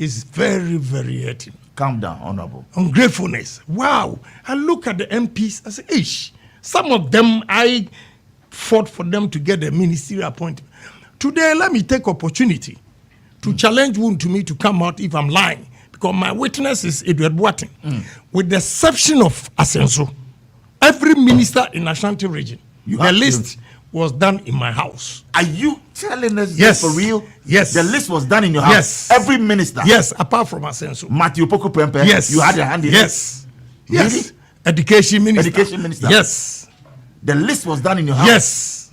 is very, very hurting. Calm down, Honorable. Ungratefulness. Wow. I look at the MPs, I say, ish. Some of them, I fought for them to get a ministerial appointment. Today, let me take opportunity to challenge Wontumi to come out if I'm lying. Because my witness is Edward Boateng. With the exception of Asenso, every minister in Ashanti region, the list was done in my house. Are you telling us yes. this for real? Yes. The list was done in your house? Yes. Every minister? Yes, apart from Asenso. Matthew Poku Prempeh? Yes. You had a hand in yes. it? Yes. Really? Education minister. Education minister? Yes. The list was done in your house? Yes.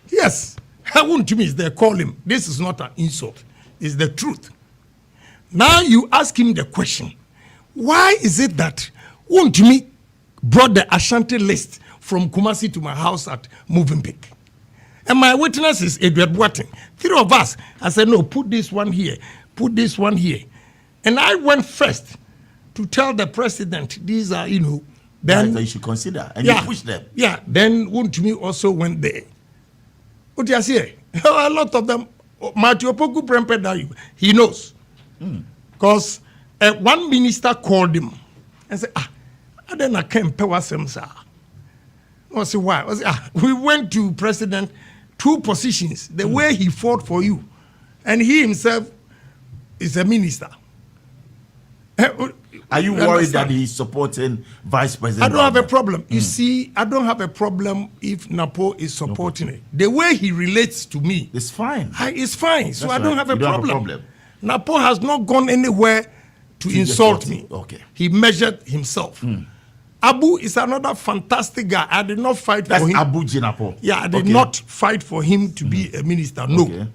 Yes. Wontumi is there, call him. This is not an insult. It's the truth. Now you ask him the question. Why is it that Wontumi brought the Ashanti list from Kumasi to my house at Moving Peak? And my witness is Edward Boateng. Three of us. I said, no, put this one here. Put this one here. And I went first to tell the president, these are, then you should consider. And you push them. Yeah. Then Wontumi also went there. What do you say? A lot of them, Matthew Poku Prempeh, he knows. Because one minister called him and said, I then I can't pay what some sir. I said, why? I said, we went to president 2 positions, the way he fought for you. And he himself is a minister. Are you worried that he's supporting Vice President? I don't have a problem. You see, I don't have a problem if Napo is supporting it. The way he relates to me, it's fine. It's fine. So I don't have a problem. Napo has not gone anywhere to insult me. Okay. He measured himself. Abu is another fantastic guy. I did not fight for him. Abu Jinapo. Yeah, I did not fight for him to be a minister. No. Okay.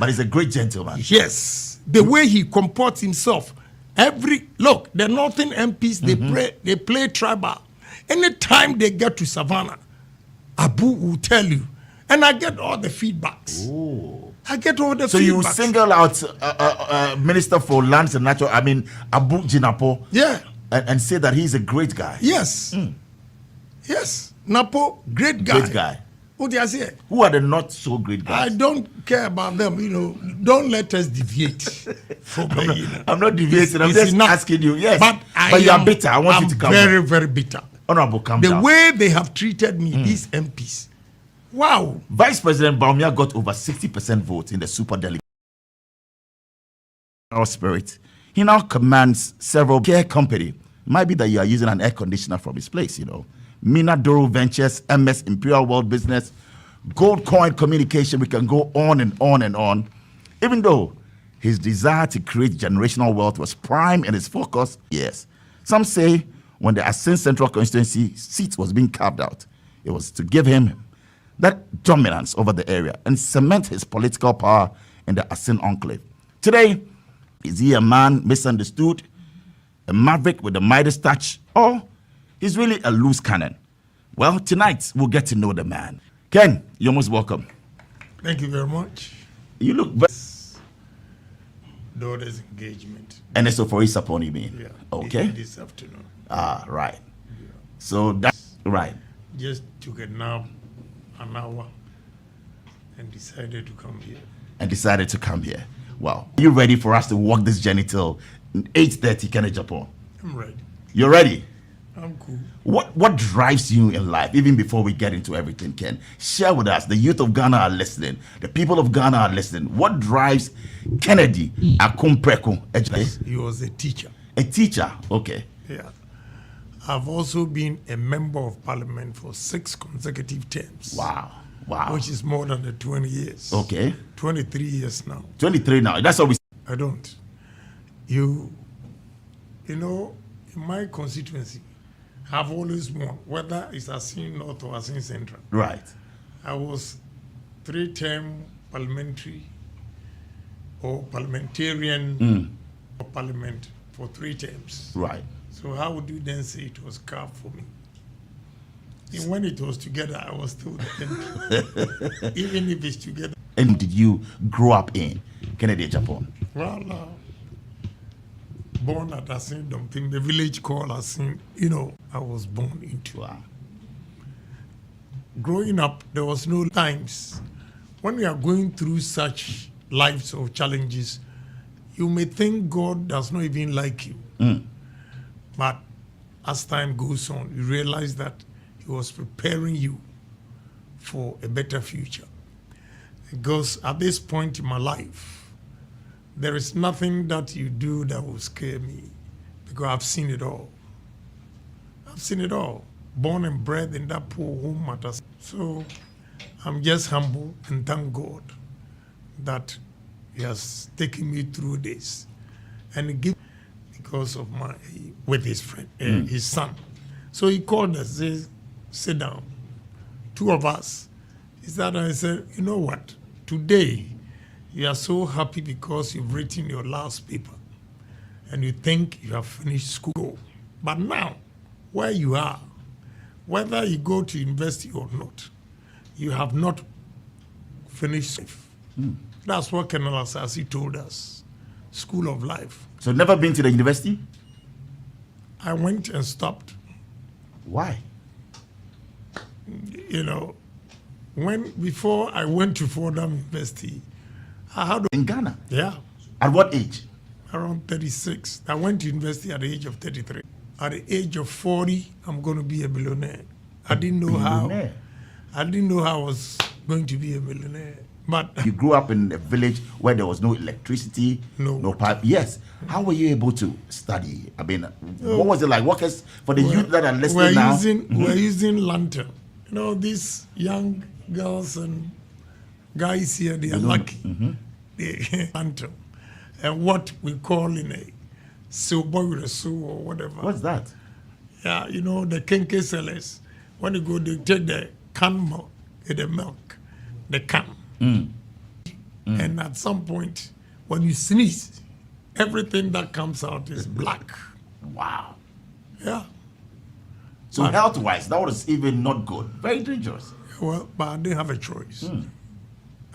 But he's a great gentleman. Yes. The way he comports himself. Look, the Northern MPs, they play tribal. Anytime they get to Savannah, Abu will tell you. And I get all the feedbacks. Oh. I get all the feedbacks. So you single out Minister for Lands and Natural, Abu Jinapo. Yeah. And say that he's a great guy. Yes. Yes. Napo, great guy. Great guy. What do I say? Who are the not so great guys? I don't care about them. Don't let us deviate from I'm not deviating. I'm just asking you. Yes. But you are bitter. I want you to come. I'm very, very bitter. Honorable, come down. The way they have treated me, these MPs. Wow. Vice President Baumia got over 60% vote in the super delegate. Our spirit. He now commands several care company. Might be that you are using an air conditioner from his place, Mina Doro Ventures, MS Imperial World Business, Gold Coin Communication. We can go on and on and on. Even though his desire to create generational wealth was prime in his focus, yes. Some say when the Asin Central Constituency seat was being carved out, it was to give him that dominance over the area and cement his political power in the Asin enclave. Today, is he a man misunderstood, a maverick with a Midas touch, or he's really a loose cannon? Well, tonight we'll get to know the man. Ken, you're most welcome. Thank you very much. You look very... Daughter's engagement. And so for his upon you mean? Yeah. Okay. This afternoon. Right. Yeah. So that's right. Just took a nap, an hour, and decided to come here. Wow. Are you ready for us to walk this journey till 8:30 Ken Agyapong? I'm ready. You're ready? I'm cool. What drives you in life, even before we get into everything, Ken? Share with us. The youth of Ghana are listening. The people of Ghana are listening. What drives Kennedy Akumpreko? He was a teacher. A teacher? Okay. Yeah. I've also been a member of parliament for 6 consecutive terms. Wow. Wow. Which is more than the 20 years. Okay. 23 years now. 23 now. That's what we... I don't. You know, in my constituency, I've always won, whether it's Asin North or Asin Central. Right. I was 3-term parliamentary or parliamentarian of parliament for 3 terms. Right. So how would you then say it was carved for me? And when it was together, I was still the MP. Even if it's together. And did you grow up in Kennedy Agyapong? Well, born at Asin Dumping, the village called Asin, I was born into. Wow. Growing up, there was no times when we are going through such lives of challenges, You may think God does not even like you. But as time goes on, you realize that he was preparing you for a better future. Because at this point in my life, there is nothing that you do that will scare me, because I've seen it all. I've seen it all. Born and bred in that poor home matters. So I'm just humble and thank God that he has taken me through this. And he gave because of my, with his friend, his son. So he called us, says, sit down. Two of us. He sat down and said, you know what? Today, you are so happy because you've written your last paper and you think you have finished school. But now, where you are, whether you go to university or not, you have not finished life. That's what Colonel Asasi told us, school of life. So never been to the university? I went and stopped. Why? You know, before I went to Fordham University, I had in Ghana? Yeah. At what age? Around 36. I went to university at the age of 33. At the age of 40, I'm going to be a billionaire. I didn't know how. I didn't know how I was going to be a millionaire. But you grew up in a village where there was no electricity, no pipe. Yes. How were you able to study? I mean, what was it like? What is for the youth that are listening now? We're using lantern. You know, these young girls and guys here, they are lucky. They lantern. And what we call in a silver with a soul or whatever. What's that? Yeah, you know, the kenke sellers. When you go, they take the can milk, the milk, the can. And at some point, when you sneeze, everything that comes out is black. Wow. Yeah. So health-wise, that was even not good. Very dangerous. Well, but I didn't have a choice.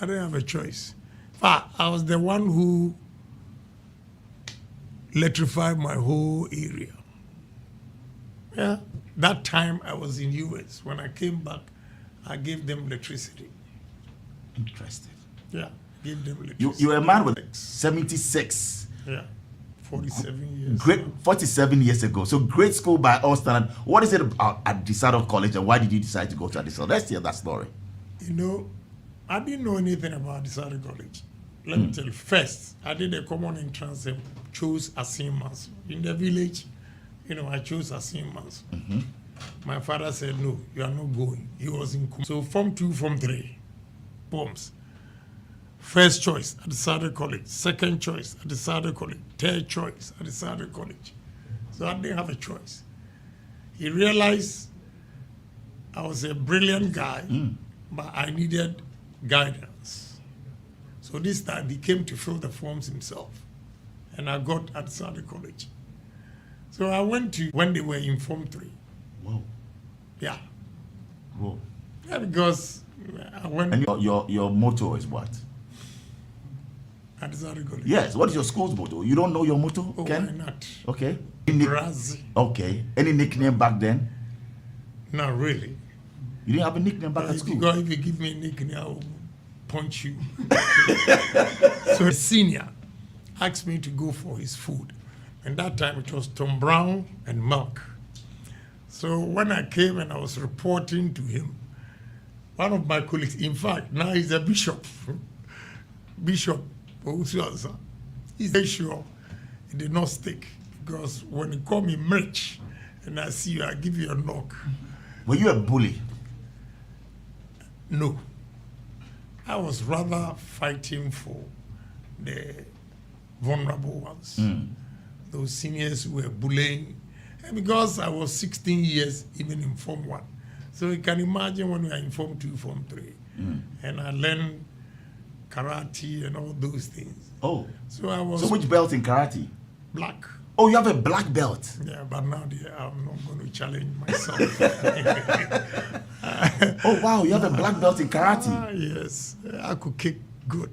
I didn't have a choice. But I was the one who electrified my whole area. Yeah. That time I was in US. When I came back, I gave them electricity. Interesting. Yeah, gave them electricity. You were a man with 76. Yeah, 47 years. Great, 47 years ago. So great school by all standards. What is it about at DeSado College and why did you decide to go to DeSado? Let's hear that story. You know, I didn't know anything about DeSado College. Let me tell you. First, I did a common entrance and chose Asimas. In the village, you know, I chose Asimas. My father said, no, you are not going. He was in so Form 2, Form 3. Poems. First choice at the Southern College, second choice at the Southern College, third choice at the Southern College. So I didn't have a choice. He realized I was a brilliant guy, but I needed guidance. So this time he came to fill the forms himself, and I got at Southern College. So I went to when they were in Form 3. Whoa. Yeah. Whoa. Yeah, because I went. And your motto is what? At Southern College. Yes. What is your school's motto? You don't know your motto, Oh, Ken? why not? Okay. Okay. Any nickname back then? Not really. You didn't have a nickname back at school? If you give me a nickname, I will punch you. So a senior asked me to go for his food. And that time it was Tom Brown and milk. So when I came and I was reporting to him, one of my colleagues, in fact, now he's a bishop. Bishop Ousuansa. He's very sure it did not stick. Because when you call me Merch and I see you, I give you a knock. Were you a bully? No. I was rather fighting for the vulnerable ones. Those seniors who were bullying. And because I was 16 years even in Form 1. So you can imagine when we are in Form 2, Form 3. And I learned karate and all those things. Oh. So I was... So which belt in karate? Black. Oh, you have a black belt? Yeah, but now I'm not going to challenge myself. Oh, wow, you have a black belt in karate? Yes, I could kick good.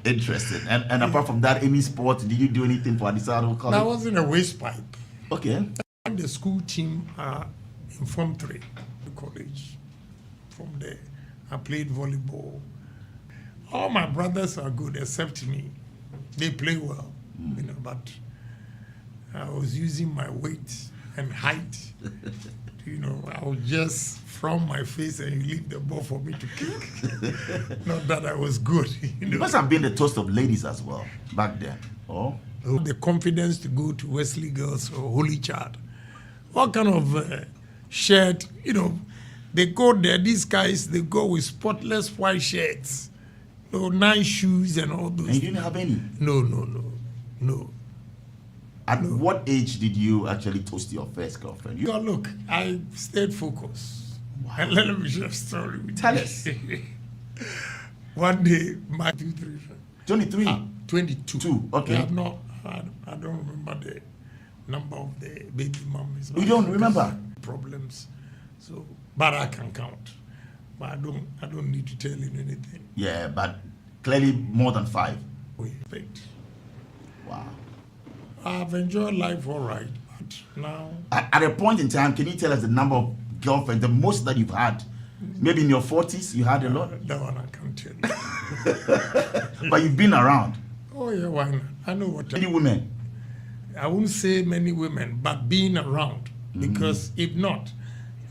Interesting. And apart from that, any sport, did you do anything for DeSado College? I was in a waste pipe. Okay. And the school team in Form 3, the college. From there, I played volleyball. All my brothers are good except me. They play well, but I was using my weight and height. I would just frown my face and you leave the ball for me to kick. Not that I was good. You must have been the toast of ladies as well back then. Oh, the confidence to go to Wesley Girls or Holy Child. What kind of shirt? They go there. These guys, they go with spotless white shirts, nice shoes and all those. And you didn't have any? No. At what age did you actually toast your first girlfriend? Look, I stayed focused. Wow. And let me share a story with Tell you. us. One day, my 23? 22. Okay. I don't remember the number of the baby mummies. You don't remember? Problems. So, but I can count. But I don't need to tell you anything. Yeah, but clearly more than 5. Wait. Wow. I've enjoyed life all right, but now... At a point in time, can you tell us the number of girlfriends, the most that you've had? Maybe in your 40s, you had a lot? That one I can't tell you. But you've been around. Oh, yeah, why not? I know what... Many women? I wouldn't say many women, but being around. Because if not,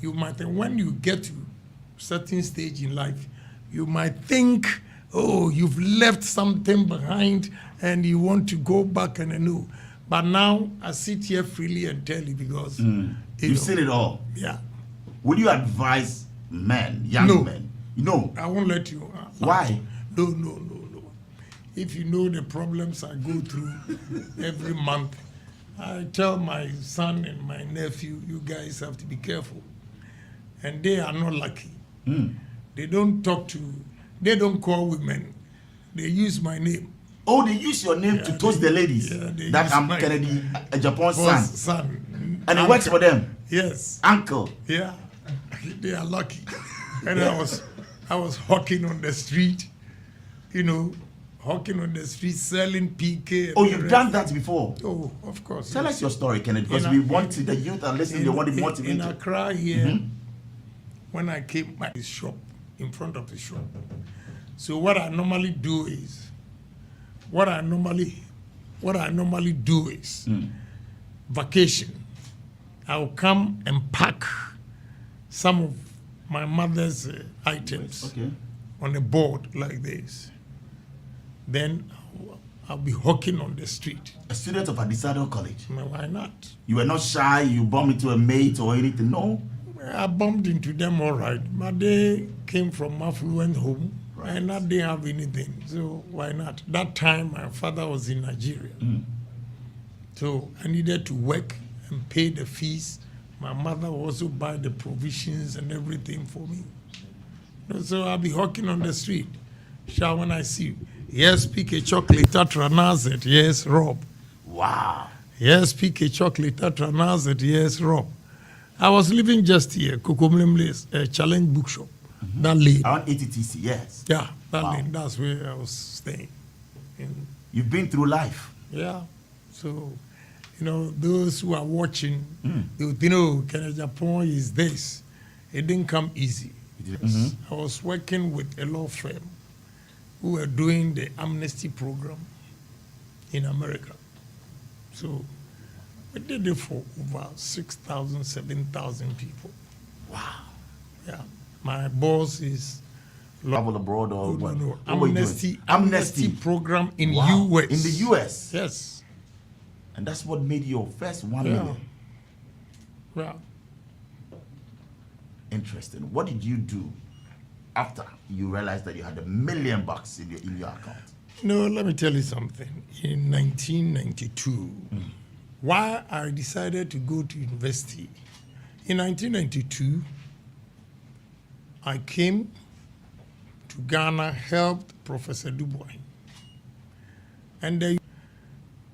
you might think when you get to a certain stage in life, you might think, oh, you've left something behind and you want to go back and anew. But now I sit here freely and tell you because... You've seen it all? Yeah. Would you advise men, young men? No. I won't let you. Why? No. If you know the problems I go through every month, I tell my son and my nephew, you guys have to be careful. And they are not lucky. They don't call women. They use my name. Oh, they use your name to toast the ladies. Yeah, that I'm Kennedy, Agyapong's son. And it works for them. Yes. Uncle. Yeah. They are lucky. And I was hawking on the street, selling PK. Oh, you've done that before? Oh, of course. Tell us your story, Kennedy, because we want the youth are listening, they want to motivate in you. Accra here, when I came by the shop, in front of the shop. So what I normally do is, vacation. I'll come and pack some of my mother's items on a board like this. Then I'll be hawking on the street. A student of Adisado College? No, why not? You were not shy, you bumped into a mate or anything, no? I bumped into them all right, but they came from affluent home. And I didn't have anything, so why not? That time, my father was in Nigeria. So I needed to work and pay the fees. My mother also buy the provisions and everything for me. So I'll be hawking on the street. Shall when I see you. Yes, pick a chocolate Natranazet. Yes, Rob. Wow. Yes, pick a chocolate Natranazet. Yes, Rob. I was living just here, Kokomlemle's Challenge Bookshop. That lane. Around ATTC, yes. Yeah, that lane. That's where I was staying. You've been through life. Yeah. So, those who are watching, they would think, Agyapong is this. It didn't come easy. I was working with a law firm who were doing the amnesty program in America. So we did it for over 6,000, 7,000 people. Wow. Yeah. My boss is travel abroad or what? No. What amnesty program in US. In the US? Yes. And that's what made your first 1 million. Yeah. Interesting. What did you do after you realized that you had $1 million in your account? No, let me tell you something. In 1992, why I decided to go to university. In 1992, I came to Ghana, helped Professor Dubois. And then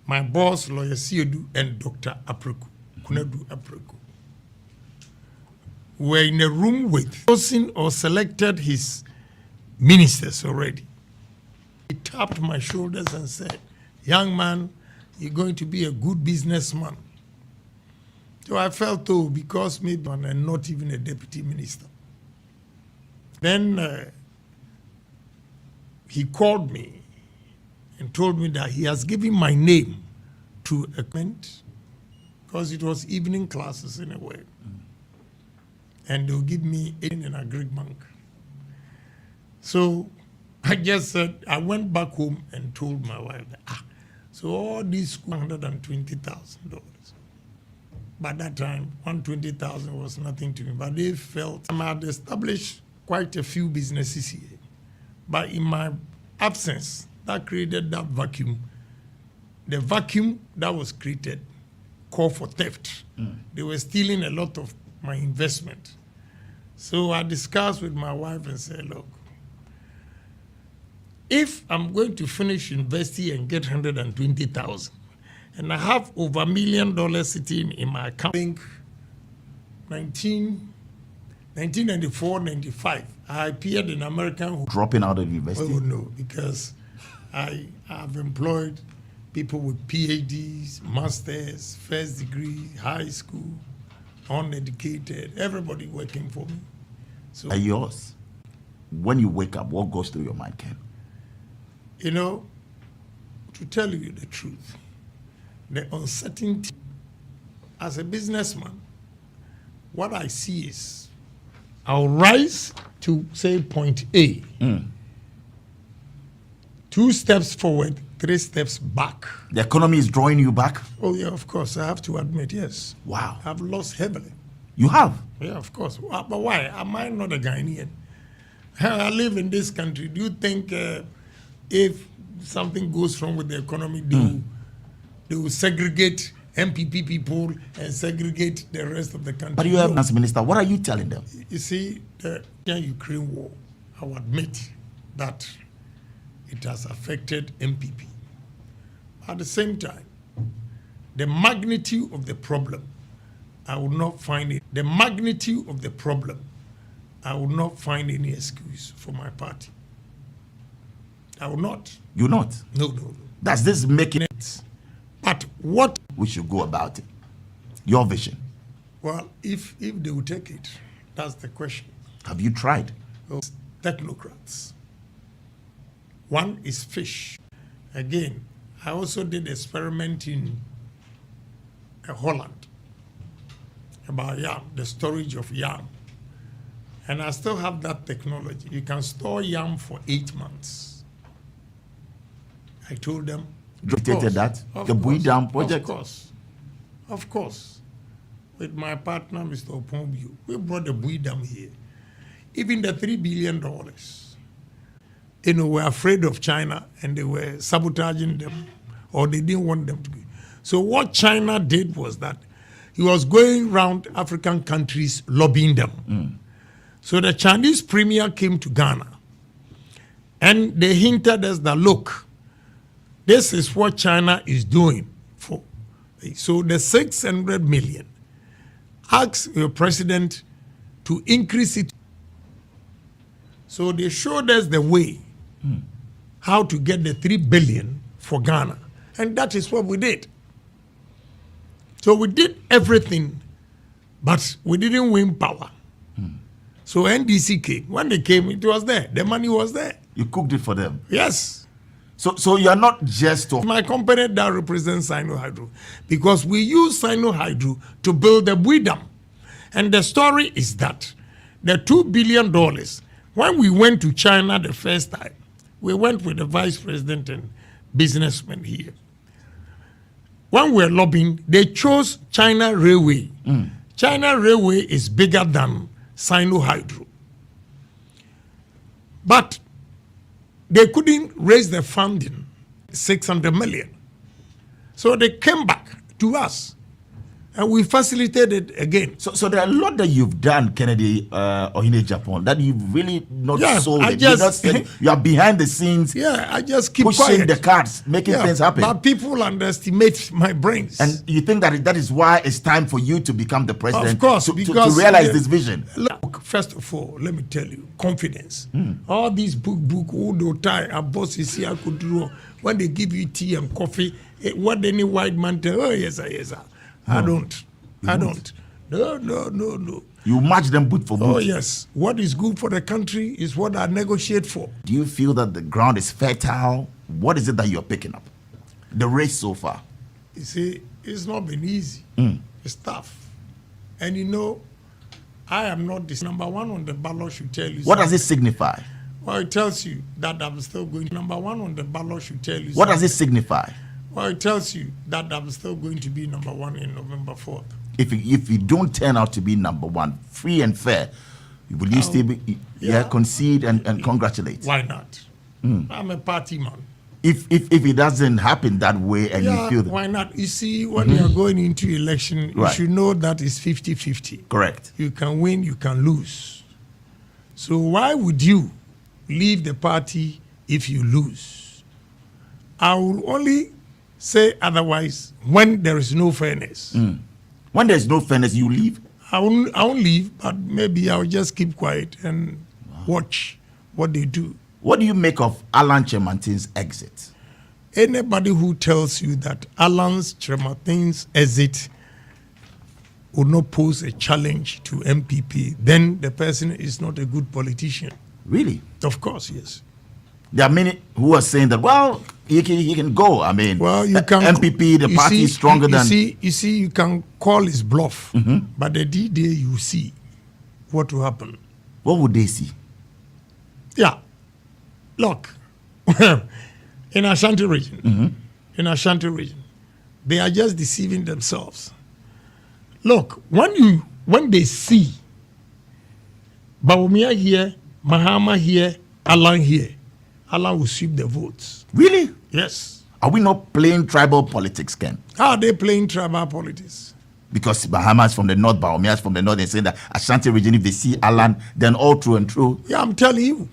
my boss, Lawyer Siodu, and Dr. Apreku, Kunadu Apreku, were in a room with chosen or selected his ministers already. He tapped my shoulders and said, young man, you're going to be a good businessman. So I felt, because maybe I'm not even a deputy minister. Then he called me and told me that he has given my name to a client because it was evening classes in a way. And they'll give me in an agric bank. So I just said, I went back home and told my wife that, so all these $120,000. By that time, 120,000 was nothing to me, but they felt I had established quite a few businesses here. But in my absence, that created that vacuum. The vacuum that was created called for theft. They were stealing a lot of my investment. So I discussed with my wife and said, look, if I'm going to finish university and get 120,000, and I have over $1 million sitting in my account, I think 1994, 95, I appeared in American. Dropping out of university? Oh, no, because I have employed people with PhDs, masters, first degree, high school, uneducated, everybody working for me. So, Are yours? When you wake up, what goes through your mind, Ken? you know, to tell you the truth, the uncertainty, as a businessman, what I see is I'll rise to, say, point A. 2 steps forward, 3 steps back. The economy is drawing you back? Oh, yeah, of course. I have to admit, yes. Wow. I've lost heavily. You have? Yeah, of course. But why? Am I not a Ghanaian? I live in this country. Do you think if something goes wrong with the economy, they will segregate MPP people and segregate the rest of the country? But you have, Finance Minister, what are you telling them? You see, the Ukraine war, I will admit that it has affected MPP. At the same time, the magnitude of the problem, I will not find it. The magnitude of the problem, I will not find any excuse for my party. I will not. You not? No. Does this making it? But what? We should go about it. Your vision. Well, if they will take it, that's the question. Have you tried? Those technocrats. One is fish. Again, I also did experiment in Holland about yam, the storage of yam. And I still have that technology. You can store yam for 8 months. I told them. Dictated that? The Bui Dam project? Of course. With my partner, Mr. Opombio, we brought the Bui Dam here. Even the $3 billion. Were afraid of China and they were sabotaging them, or they didn't want them to be. So what China did was that he was going around African countries lobbying them. So the Chinese premier came to Ghana and they hinted us that, look, this is what China is doing for. So the 600 million, ask your president to increase it. So they showed us the way how to get the 3 billion for Ghana. And that is what we did. So we did everything, but we didn't win power. So NDC came. When they came, it was there. The money was there. You cooked it for them? Yes. So you are not just... My company that represents Sino-Hydro, because we use Sino-Hydro to build the Bui Dam. And the story is that the $2 billion, when we went to China the first time, we went with the vice president and businessmen here. When we were lobbying, they chose China Railway. China Railway is bigger than Sino-Hydro. But they couldn't raise the funding, 600 million. So they came back to us and we facilitated again. So there are a lot that you've done, Kennedy, Ohene Agyapong, that you've really not sold it. You are behind the scenes. Yeah, I just keep pushing quiet. the cards, making things happen. But people underestimate my brains. And you think that is why it's time for you to become the president? Of course, to because realize this vision. Look, first of all, let me tell you, confidence. All these book, tie, a boss is here, could do. When they give you tea and coffee, what any white man tell? Oh yes, sir. I don't. No. You match them boot for boot. Oh yes. What is good for the country is what I negotiate for. Do you feel that the ground is fertile What is it that you're picking up? The race so far. You see, it's not been easy. It's tough. And you know, I am not this number one on the ballot should tell you. What does it signify? Well, it tells you that I'm still going. Number one on the ballot should tell you. What does it signify? Well, it tells you that I'm still going to be number one in November 4th. If you don't turn out to be number one, free and fair, will you still be, concede and congratulate? Why not? I'm a party man. If it doesn't happen that way and you feel that. Why not? You see, when you are going into election, you should know that it's 50-50. Correct. You can win, you can lose. So why would you leave the party if you lose? I will only say otherwise when there is no fairness. When there's no fairness, you leave? I won't leave, but maybe I'll just keep quiet and watch what they do. What do you make of Alan Chemantin's exit? Anybody who tells you that Alan Chemantin's exit would not pose a challenge to MPP, then the person is not a good politician. Really? Of course, yes. There are many who are saying that, well, he can go. I mean, well, you can, MPP, the party is stronger than... You see, you can call his bluff, but the day you see what will happen. What would they see? Yeah. Look, in Ashanti region, they are just deceiving themselves. Look, when they see Bawumia here, Mahama here, Alan here, Alan will sweep the votes. Really? Yes. Are we not playing tribal politics, Ken? How are they playing tribal politics? Because Bahamas from the north, Bawumia is from the north, they say that Ashanti region, if they see Alan, then all true and true. Yeah, I'm telling you.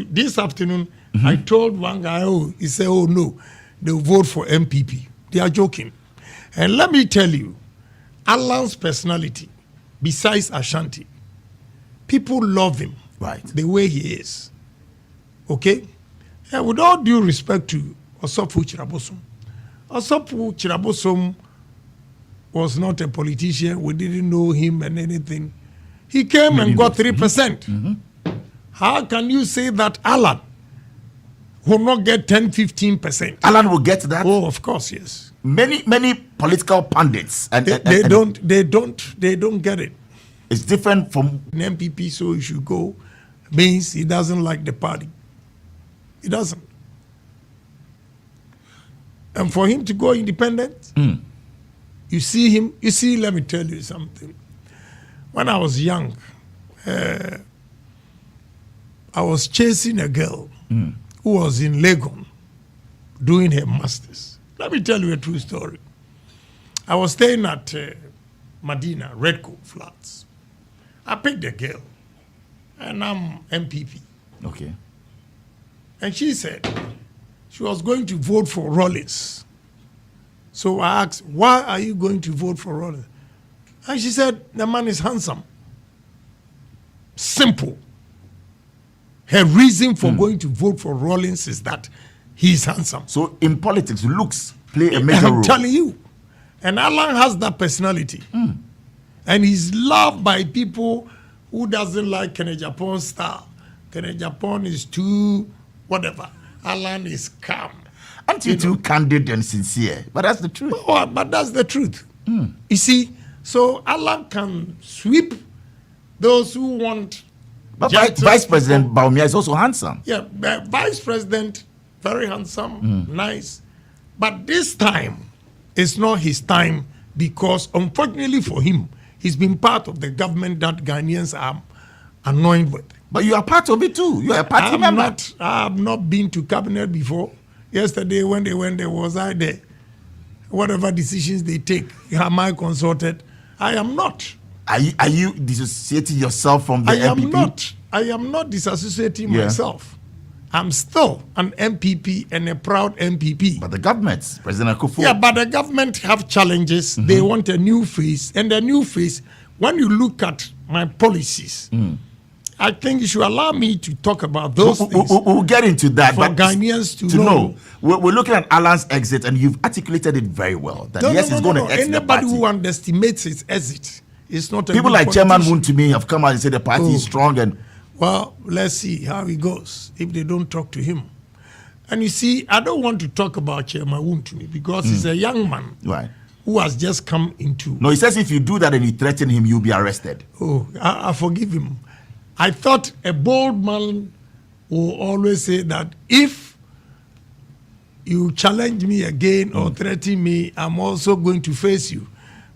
This afternoon, I told one guy, he said, oh no, they'll vote for MPP. They are joking. And let me tell you, Alan's personality, besides Ashanti, people love him. Right. The way he is. Okay? And with all due respect to Osofu Chirabosom was not a politician. We didn't know him and anything. He came and got 3%. How can you say that Alan will not get 10-15%? Alan will get that? Oh, of course, yes. Many political pundits they don't get it. It's different from an MPP, so he should go. Means he doesn't like the party. He doesn't. And for him to go independent, you see him. You see, let me tell you something. When I was young, I was chasing a girl who was in Legon doing her masters. Let me tell you a true story. I was staying at Medina, Redco Flats. I picked the girl, and I'm MPP. Okay. And she said she was going to vote for Rollins. So I asked, why are you going to vote for Rollins? And she said, the man is handsome. Simple. Her reason for going to vote for Rollins is that he's handsome. So in politics, looks play a major role. I'm telling you. And Alan has that personality. And he's loved by people who doesn't like Agyapong's style. Agyapong is too whatever. Alan is calm. Aren't you too candid and sincere? But that's the truth. Oh, but that's the truth. You see, so Alan can sweep those who want... But Vice President Bawumia is also handsome. Yeah, Vice President, very handsome, nice. But this time, it's not his time because, unfortunately for him, he's been part of the government that Ghanaians are annoyed with. But you are part of it too. You are a party member. I have not been to cabinet before. Yesterday, when they went there, was I there? Whatever decisions they take, am I consulted? I am not. Are you dissociating yourself from the MPP? I am not disassociating myself. I'm still an MPP and a proud MPP. But the government, President Akufo. Yeah, but the government have challenges. They want a new face. And the new face, when you look at my policies, I think you should allow me to talk about those things. We'll get into that. For but Ghanaians to know. We're looking at Alan's exit, and you've articulated it very well. That he's going to exit the party. Anybody who underestimates his exit is not a people like Chairman WONTUMI have come out and said the party is strong. And well, let's see how it goes if they don't talk to him. And you see, I don't want to talk about Chairman Wontumi because he's a young man Right. who has just come into. No, he says if you do that and you threaten him, you'll be arrested. Oh, I forgive him. I thought a bold man will always say that if you challenge me again or threaten me, I'm also going to face you.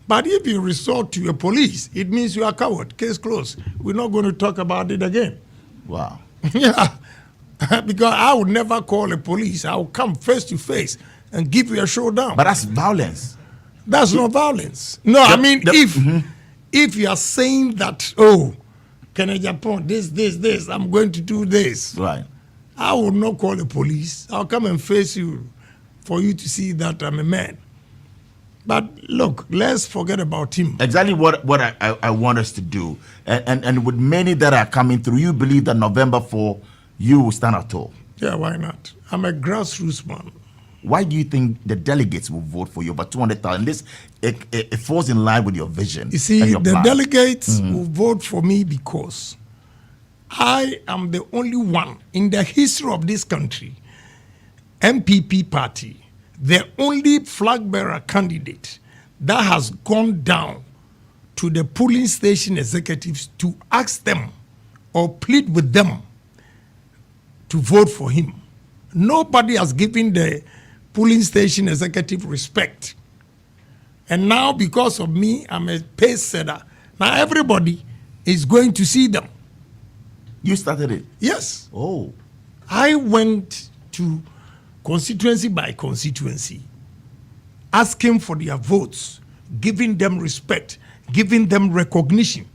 But if you resort to a police, it means you are a coward. Case closed. We're not going to talk about it again. Wow. Yeah. Because I would never call a police. I will come face to face and give you a showdown. But that's violence. That's not violence. No, I mean, if you are saying that, oh, can Agyapong, this, I'm going to do this. Right. I will not call the police. I'll come and face you for you to see that I'm a man. But look, let's forget about him. Exactly what I want us to do. And with many that are coming through, you believe that November 4, you will stand at all. Yeah, why not? I'm a grassroots man. Why do you think the delegates will vote for you? But 200,000, this it falls in line with your vision. You see, and your the plan. delegates will vote for me because I am the only one in the history of this country, MPP party, the only flag bearer candidate that has gone down to the polling station executives to ask them or plead with them to vote for him. Nobody has given the polling station executive respect. And now because of me, I'm a pace setter. Now everybody is going to see them. You started it? Yes. Oh. I went to constituency by constituency, asking for their votes, giving them respect, giving them recognition.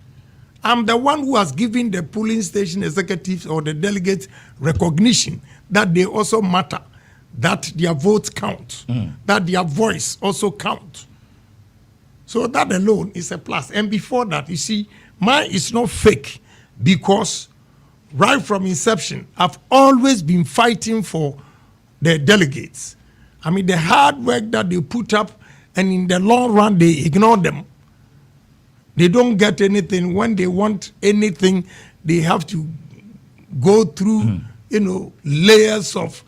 I'm the one who has given the polling station executives or the delegates recognition that they also matter, that their votes count, that their voice also counts. So that alone is a plus. And before that, you see, mine is not fake because right from inception, I've always been fighting for the delegates. I mean, the hard work that they put up, and in the long run, they ignore them. They don't get anything. When they want anything, they have to go through, layers of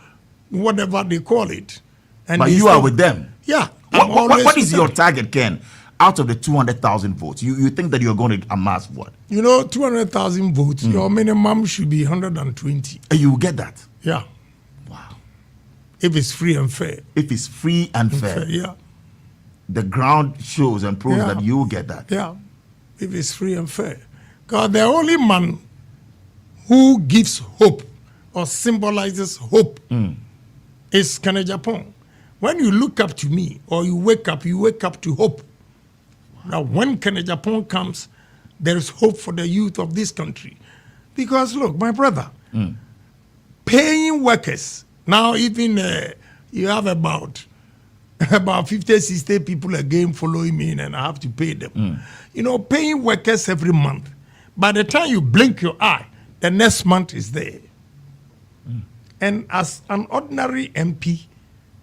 whatever they call it. And but you are with them. Yeah. What is your target, Ken? Out of the 200,000 votes, you think that you're going to amass what? 200,000 votes, your minimum should be 120. And you will get that? Yeah. Wow. If it's free and fair. If it's free and fair. Yeah. The ground shows and proves that you will get that. Yeah. If it's free and fair. Because the only man who gives hope or symbolizes hope is Agyapong. When you look up to me or you wake up to hope. Now, when Agyapong comes, there is hope for the youth of this country. Because, look, my brother, paying workers, now even you have about 50, 60 people again following me and I have to pay them. Paying workers every month. By the time you blink your eye, the next month is there. And as an ordinary MP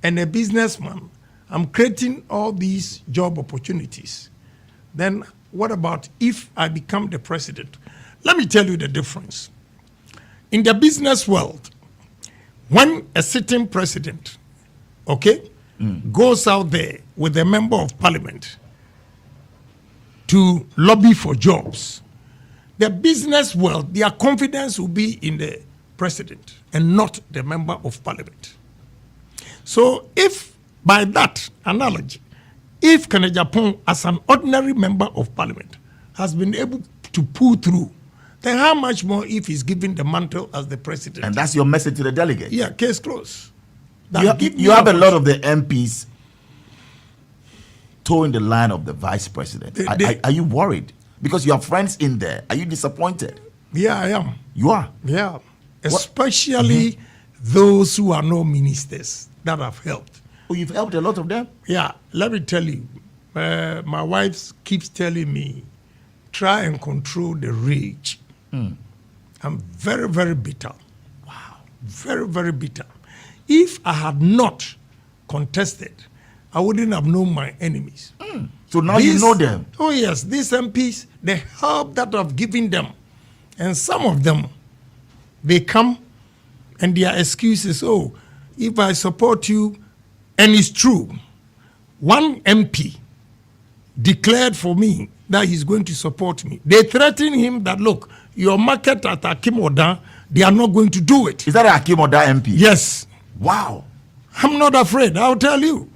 and a businessman, I'm creating all these job opportunities. Then what about if I become the president? Let me tell you the difference. In the business world, when a sitting president, goes out there with a member of parliament to lobby for jobs, the business world, their confidence will be in the president and not the member of parliament. So if by that analogy, if Agyapong, as an ordinary member of parliament, has been able to pull through, then how much more if he's given the mantle as the president? And that's your message to the delegates? Yeah, case closed. You have a lot of the MPs towing the line of the vice president. Are you worried? Because you have friends in there. Are you disappointed? Yeah, I am. You are? Yeah. Especially those who are no ministers that have helped. Oh, you've helped a lot of them? Yeah, let me tell you. My wife keeps telling me, try and control the rage. I'm very, very bitter. Wow. Very, very bitter. If I had not contested, I wouldn't have known my enemies. So now you know them? Oh, yes. These MPs, the help that I've given them, and some of them, they come and their excuses, if I support you, and it's true, one MP declared for me that he's going to support me. They threatened him that, look, your market at Akimoda, they are not going to do it. Is that Akimoda MP? Yes. Wow. I'm not afraid. I'll tell you.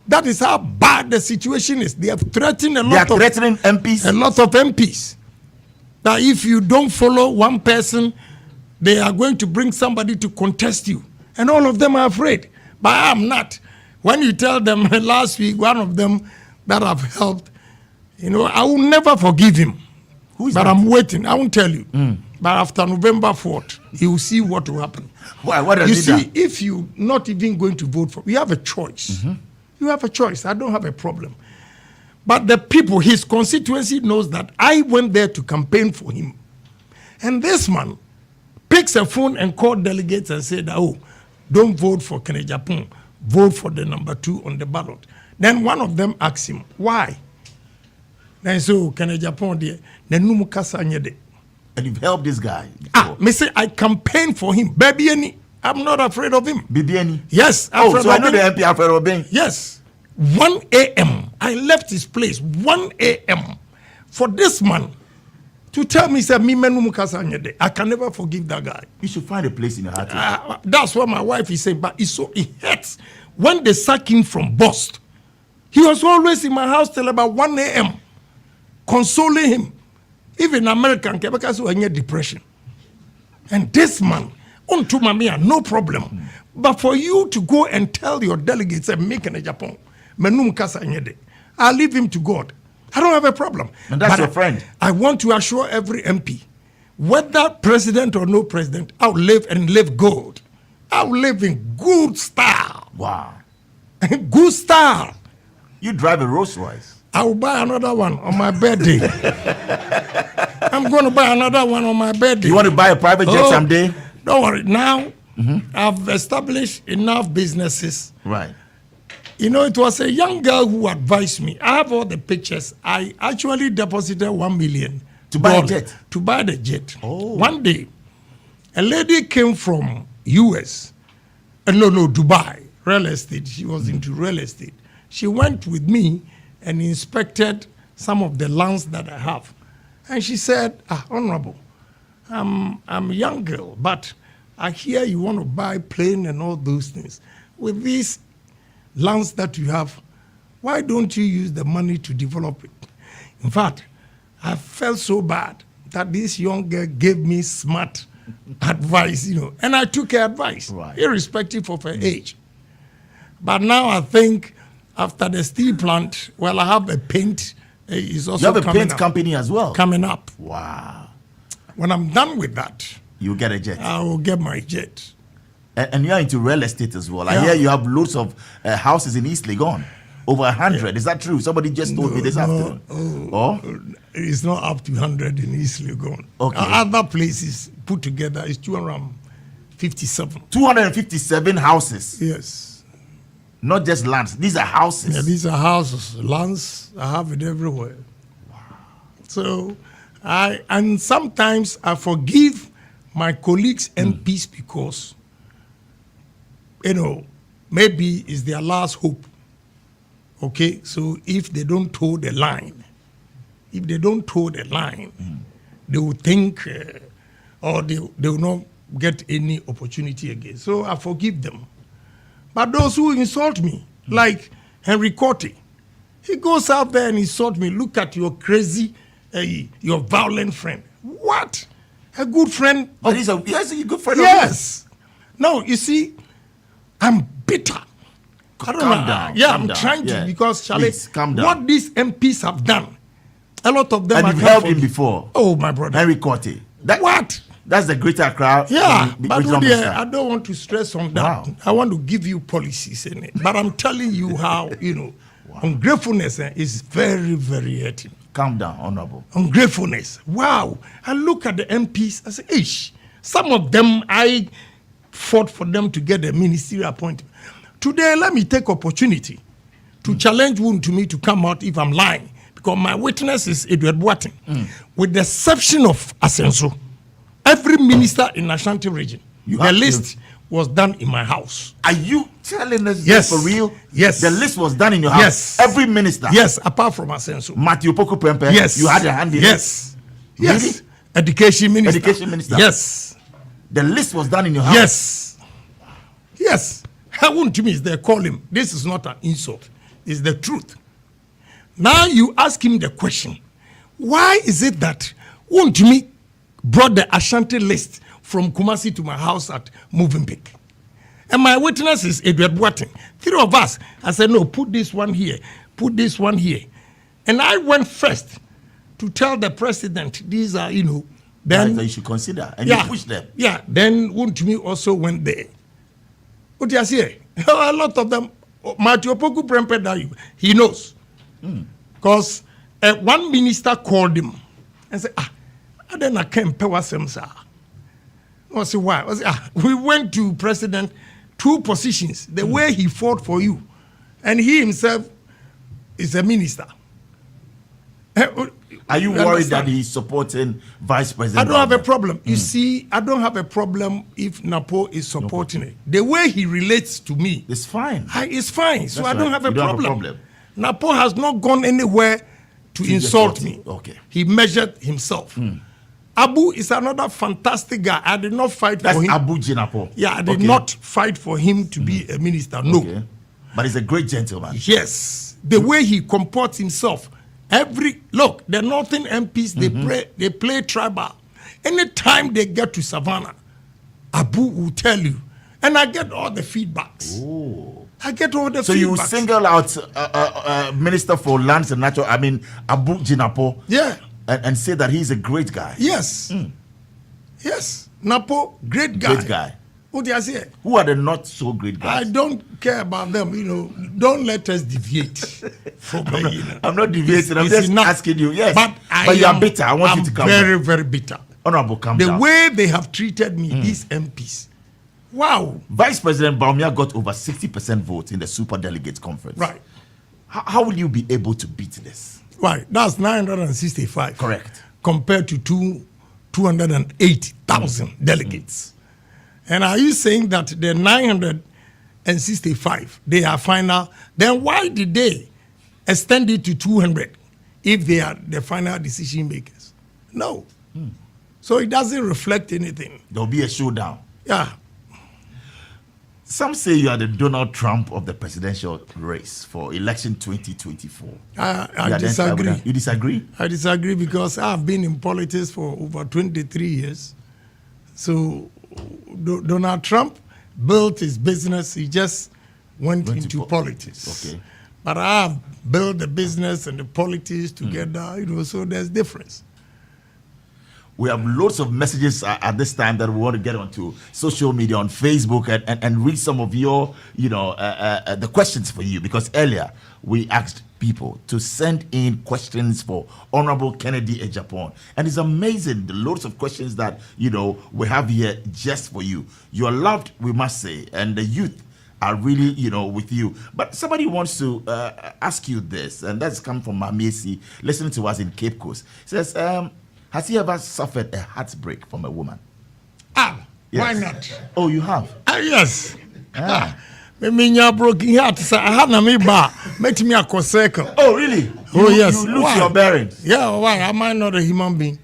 That is how bad the situation is. They have threatened They are threatening MPs? a lot of MPs. That if you don't follow one person, they are going to bring somebody to contest you. And all of them are afraid. But I am not. When you tell them last week, one of them that I've helped, you know, I will never forgive him. Who is but that? I'm waiting. I won't tell you. But after November 4th, you will see what will happen. Why? What does You he see, do? if you're not even going to vote for, you have a choice. You have a choice. I don't have a problem. But the people, his constituency knows that I went there to campaign for him. And this man picks a phone and called delegates and said, oh, don't vote for Agyapong. Vote for the number 2 on the ballot. Then one of them asked him, why? Then so Agyapong there, then no mukasa nyede. And you've helped this guy. Me say I campaign for him. Baby any, I'm not afraid of him. Bibiani. Yes. Oh, afraid so I of know him. the MP Alfred Obeng. Yes. 1 a.m. I left his place. 1 a.m. for this man to tell me, say, I can never forgive that guy. You should find a place in your heart. That's what my wife is saying. But it hurts. When they sacked him from Boston, he was always in my house till about 1 a.m. consoling him. Even American because we had depression. And this man, WONTUMI, no problem. But for you to go and tell your delegates and make an Agyapong, I'll leave him to God. I don't have a problem. And that's but your friend. I want to assure every MP, whether president or no president, I'll live and live good. I'll live in good style. Wow. Good style. You drive a Rolls Royce. I will buy another one on my birthday. I'm going to buy another one on my birthday. You want to buy a private jet someday? Don't worry. Now, I've established enough businesses. Right. You know, it was a young girl who advised me. I have all the pictures. I actually deposited $1 million To buy a jet? To buy the jet. Oh. One day, a lady came from US. Dubai. Real estate. She was into real estate. She went with me and inspected some of the lands that I have. And she said, Honorable, I'm a young girl, but I hear you want to buy plane and all those things. With these lands that you have, why don't you use the money to develop it? In fact, I felt so bad that this young girl gave me smart advice, you know, and I took her advice, irrespective of her age. But now I think after the steel plant, well, I have a paint. Is also You have a paint up, company as well? coming up. Wow. When I'm done with that, You get a jet. I will get my jet. And you're into real estate as well. I Yeah. hear you have loads of houses in East Legon. Over 100. Is that true? Somebody just told me this afternoon. It's not up to 100 in East Legon. Okay. Other places put together is 257. 257 houses. Yes. Not just lands. These are houses. Yeah, these are houses, lands. I have it everywhere. Wow. So, and sometimes I forgive my colleagues MPs because, you know, maybe it's their last hope. Okay, so if they don't toe the line, they will think, or they will not get any opportunity again. So I forgive them. But those who insult me, like Henry Corte, he goes out there and insults me. Look at your crazy, your violent friend. What? A good friend? But he's a good friend Yes. No, you see, I'm bitter. Calm down. Yeah, calm I'm down. trying to, because, Charlie, Please, calm down. what these MPs have done, a lot of them And are you've helped him before. Oh, my brother. Henry Corte. What? That's the greater crowd. Yeah, but regional minister. I don't want to stress on that. Wow. I want to give you policies in it. But I'm telling you how, you know, ungratefulness is very, very hurting. Calm down, Honorable. Ungratefulness. Wow. I look at the MPs, I say, ish. Some of them, I fought for them to get a ministerial appointment. Today, let me take opportunity to challenge WONTUMI to come out if I'm lying. Because my witness is Edward Boating. With the exception of Asenso, every minister in Ashanti region, the list, was done in my house. Are you telling us Yes. this for real? Yes. The list was done in your house. Yes. Every minister. Yes, apart from Asenso. Matthew Poku Prempeh. Yes. You had a hand in yes. it. Yes. Really? Education minister. Education minister. Yes. The list was done in your house. Yes. Yes. WONTUMI is there. Call him. This is not an insult. It's the truth. Now you ask him the question. Why is it that WONTUMI brought the Ashanti list from Kumasi to my house at Moving Pick? And my witness is Edward Boateng. 3 of us. I said, no, put this one here. Put this one here. And I went first to tell the president, these are, then that you should consider. And you push them. Yeah. Then WONTUMI also went there. What you say? A lot of them, Matthew Poku Prempeh, he knows. Because one minister called him and said, I then I can't pay what some sir. I said, why? I said, we went to president 2 positions, the way he fought for you. And he himself is a minister. Are you worried that he's supporting Vice President? I don't have a problem. You see, I don't have a problem if Napo is supporting it. The way he relates to me, it's fine. It's fine. So I don't have a You problem. Have a problem. Napo has not gone anywhere to insult me. Okay. He measured himself. Abu is another fantastic guy. I did not fight for him. That's Abu Jinapo. Yeah, I did not fight for him to be a minister. No. Okay. But he's a great gentleman. Yes. The way he comports himself. Look, the Northern MPs, they play tribal. Anytime they get to Savannah, Abu will tell you. And I get all the feedbacks. Oh. I get all the feedbacks. So you single out Minister for Lands and Natural, Abu Jinapo. Yeah. And say that he's a great guy. Yes. Yes. Napo, great guy. Great guy. What do I say? Who are the not so great guys? I don't care about them. Don't let us deviate from I'm not deviating. I'm just asking you. Yes. But you are bitter. I want you to come very, down. very bitter. Honorable, come the down. The way they have treated me, these MPs. Wow. Vice President Baumia got over 60% vote in the Super Delegates Conference. Right. How will you be able to beat this? Right. That's 965. Correct. Compared to 280,000 delegates. And are you saying that the 965, they are final? Then why did they extend it to 200 if they are the final decision makers? No. So it doesn't reflect anything. There'll be a showdown. Yeah. Some say you are the Donald Trump of the presidential race for election 2024. I disagree. You disagree? I disagree because I've been in politics for over 23 years. So Donald Trump built his business. He just went into politics. Okay. But I have built the business and the politics together, so there's difference. We have lots of messages at this time that we want to get onto social media, on Facebook, and read some of your, the questions for you. Because earlier we asked people to send in questions for Honorable Kennedy Agyapong, and it's amazing the loads of questions that we have here just for you. You are loved, we must say, and the youth are really with you. But somebody wants to ask you this, and that's come from Mamiesi, listening to us in Cape Coast. Says, has he ever suffered a heartbreak from a woman? Yes. Why not? Oh, you have? Yes. Me broken heart. I had me bar. Make me a circle. Oh, really? Yes. You lose your bearings. Yeah. Why? Am I not a human being?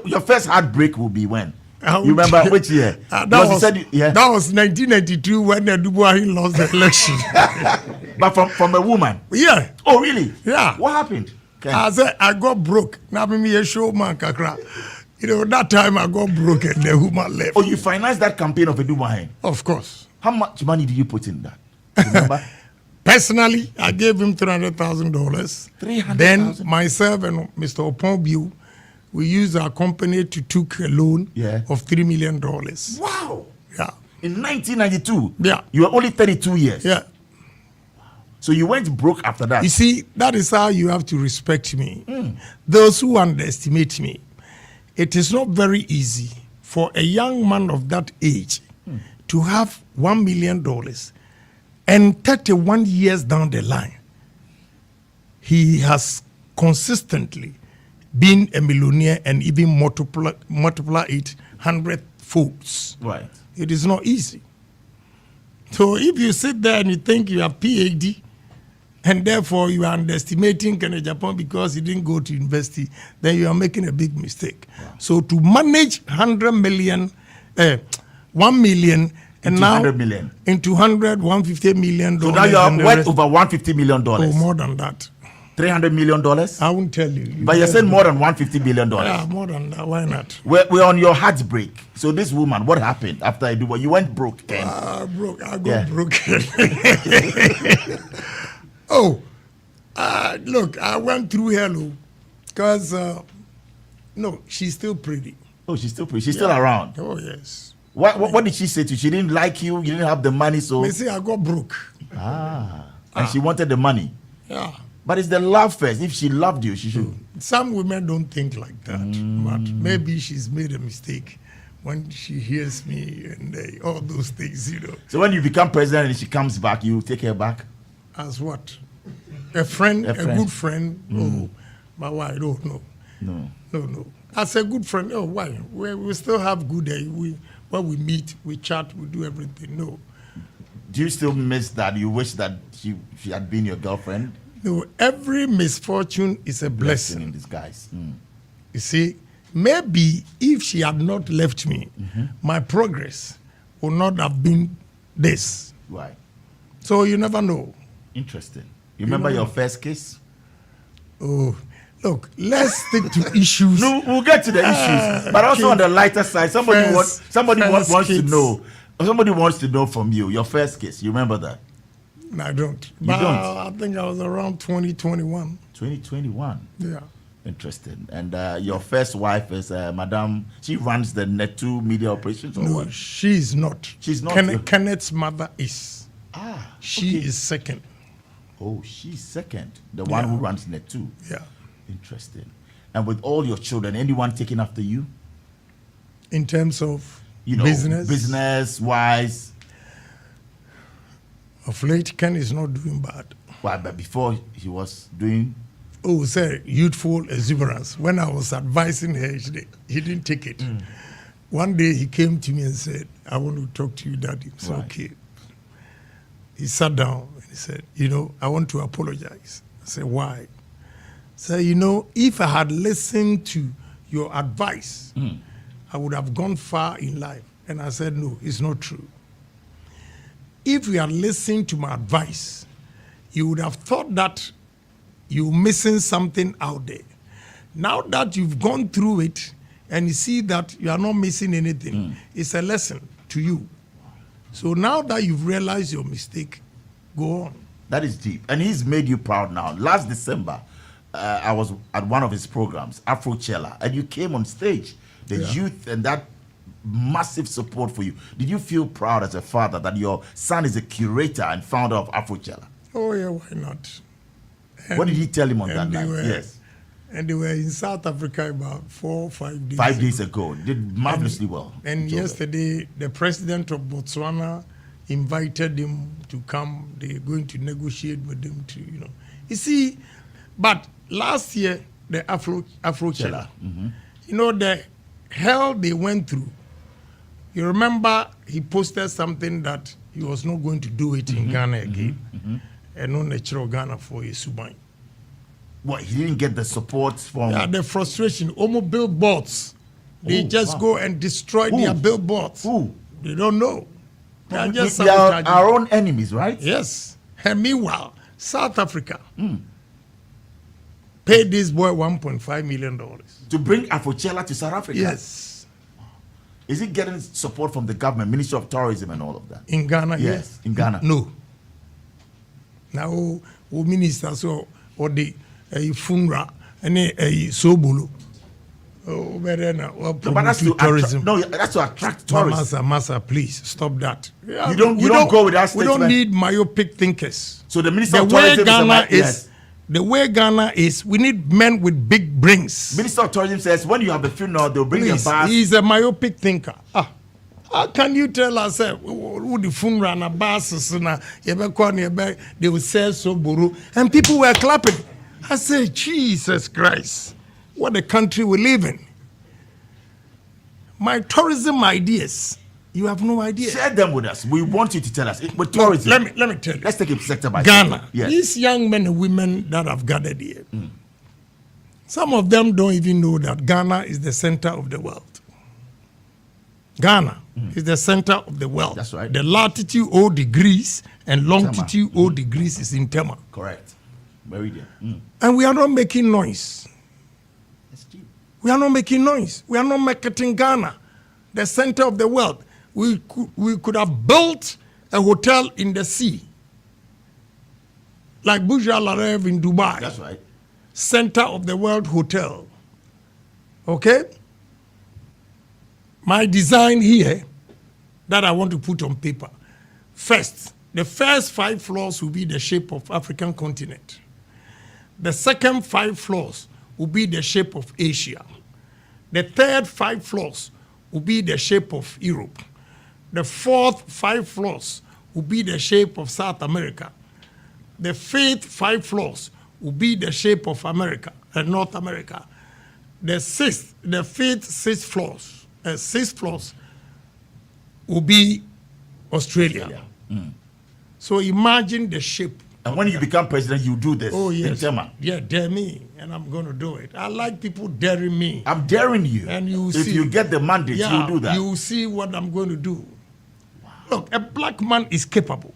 Your first heartbrick will be when? You remember which year? That was 1992 when the Dubois lost the election. But from a woman? Yeah. Oh, really? Yeah. What happened? I said I got broke. Now me a showman kakra. That time I got broke and the woman left. Oh, you financed that campaign of a Dubois? Of course. How much money did you put in that? Remember? Personally, I gave him $300,000. $300,000. Then myself and Mr. Opongbiu, we used our company to took a loan of $3 million. Wow. Yeah. In 1992? Yeah. You were only 32 years? Yeah. So you went broke after that? You see, that is how you have to respect me. Those who underestimate me, it is not very easy for a young man of that age to have $1 million and 31 years down the line, he has consistently been a millionaire and even multiply it 100 folds. Right. It is not easy. So if you sit there and you think you are PhD, and therefore you are underestimating Ken Agyapong because he didn't go to university, then you are making a big mistake. Wow. So to manage 100 million, 1 million, and into now 100 million. Into 150 million. So now you are worth over $150 million. Oh, more than that. $300 million? I won't tell you. But you're saying more than $150 billion. Yeah, more than that. Why not? We're on your heartbreak. So this woman, what happened after I do what? You went broke, Ken. Broke. I got broke. Oh, look, I went through hello because, no, she's still pretty. Oh, she's still pretty. She's still around. Oh, yes. What did she say to you? She didn't like you. You didn't have the money, so. They say I got broke. And she wanted the money. Yeah. But it's the love first. If she loved you, she should. Some women don't think like that. But maybe she's made a mistake when she hears me and all those things, you know. So when you become president and she comes back, you take her back? As what? A friend, a good friend? Oh, but why? No. As a good friend, oh, why? We still have good day. When we meet, we chat, we do everything. No. Do you still miss that? You wish that she had been your girlfriend? No, every misfortune is a blessing in disguise. You see, maybe if she had not left me, my progress would not have been this. Right. So you never know. Interesting. You remember your first kiss? Oh, look, let's stick to issues. No, we'll get to the issues. But also on the lighter side, somebody wants to know. Somebody wants to know from you, your first kiss. You remember that? No, I don't. You don't? I think I was around 2021. 2021? Yeah. Interesting. And your first wife is Madame, she runs the Net2 media operations or what? She's not. She's not. Kenneth's mother is. She is second. Oh, she's second. The one who runs Net2. Yeah. Interesting. And with all your children, anyone taking after you? In terms of business? Business-wise? Of late, Ken is not doing bad. Why? But before he was doing? Oh, sir, youthful exuberance. When I was advising her, he didn't take it. One day he came to me and said, I want to talk to you, Daddy. I said, okay. He sat down and he said, I want to apologize. I said, why? So, if I had listened to your advice, I would have gone far in life. And I said, no, it's not true. If you had listened to my advice, you would have thought that you're missing something out there. Now that you've gone through it and you see that you are not missing anything, it's a lesson to you. So now that you've realized your mistake, go on. That is deep. And he's made you proud now. Last December, I was at one of his programs, Afrochella, and you came on stage. The youth and that massive support for you. Did you feel proud as a father that your son is a curator and founder of Afrochella? Oh, yeah, why not? What did he tell him on that night? Yes. And they were in South Africa about 4 or 5 days 5 days ago. Did marvelously well. And yesterday, the president of Botswana invited him to come. They're going to negotiate with him to, You see, but last year, the Afrochella, the hell they went through. You remember he posted something that he was not going to do it in Ghana again. And no natural Ghana for a Subai. What, he didn't get the support from... Yeah, the frustration. Almost billboards. They go and destroy their billboards. They don't know. They are just we are our own enemies, right? Yes. And meanwhile, South Africa paid this boy $1.5 million. To bring Afrochella to South Africa? Yes. Is he getting support from the government, Ministry of Tourism and all of that? In Ghana, yes. In Ghana? No. Now, ministers or the FUNRA and Sobolo. But that's to tourism. That's to attract tourists. Massa, please stop that. You don't go with that statement. We don't need myopic thinkers. So the Minister of Tourism the way Ghana is, we need men with big brains. Minister of Tourism says when you have a funeral, they'll bring a bus. He's a myopic thinker. How can you tell us who the funeral and a bus they will say so buru and people were clapping? I said, Jesus Christ, what a country we live in. My tourism ideas, You have no idea. Share them with us. We want you to tell us. With tourism. Let me tell you. Let's take it sector by Ghana. sector. Yes. These young men and women that have gathered here, some of them don't even know that Ghana is the center of the world. Ghana is the center of the world. That's right. The latitude 0 degrees and longitude 0 degrees is in Tema. Correct. Meridian. And we are not making noise. That's true. We are not making noise. We are not marketing Ghana, the center of the world. We could have built a hotel in the sea, like Burj Al Arab in Dubai. That's right. Center of the world hotel. Okay? My design here that I want to put on paper. First, the first 5 floors will be the shape of African continent. The second 5 floors will be the shape of Asia. The third 5 floors will be the shape of Europe. The fourth 5 floors will be the shape of South America. The fifth 5 floors will be the shape of America and North America. The fifth 6 floors will be Australia. So imagine the shape. And when you become president, you do this. Oh, yes. In Tema. Yeah, dare me, and I'm going to do it. I like people daring me. I'm daring you. And you if see, you get the mandate, yeah, you'll do that. You will see what I'm going to do. Wow. Look, a black man is capable.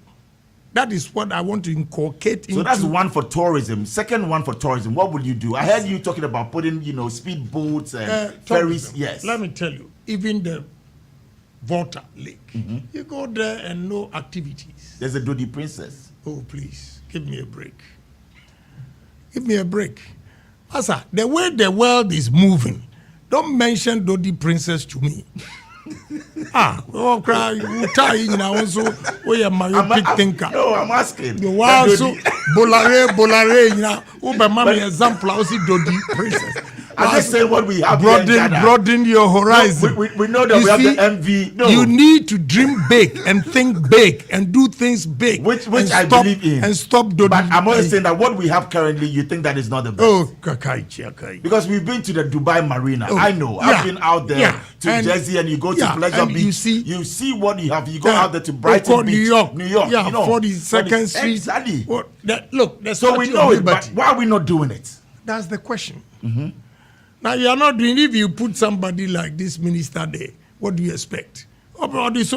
That is what I want to inculcate into. So that's one for tourism. Second one for tourism. What will you do? I heard you talking about putting, speed boats and ferries. Tourism. Yes. Let me tell you, even the Volta Lake, you go there and no activities. There's a Dodi Princess. Oh, please, give me a break. Give me a break. Asa, the way the world is moving, don't mention Dodi Princess to me. Oh, cry, you tie in also, we are my big thinker. No, I'm asking. You are also Bolare, you know, Uber Mammy example, I see Dodi Princess. I'm just saying what we have. Broaden your horizon. No, we know that we have the MV. No. You need to dream big and think big and do things big. Which I believe in. And stop Dodi. But I'm only saying that what we have currently, you think that is not the best. Oh, Kakai. Because we've been to the Dubai Marina. I know. I've been out there to Jersey, and you go to Pleasure Beach. You see what you have. You go out there to Brighton Beach, New York. Yeah, 42nd Street. Exactly. Look, so we know it, but why are we not doing it? That's the question. Now, you are not doing. If you put somebody like this minister there, what do you expect? Let's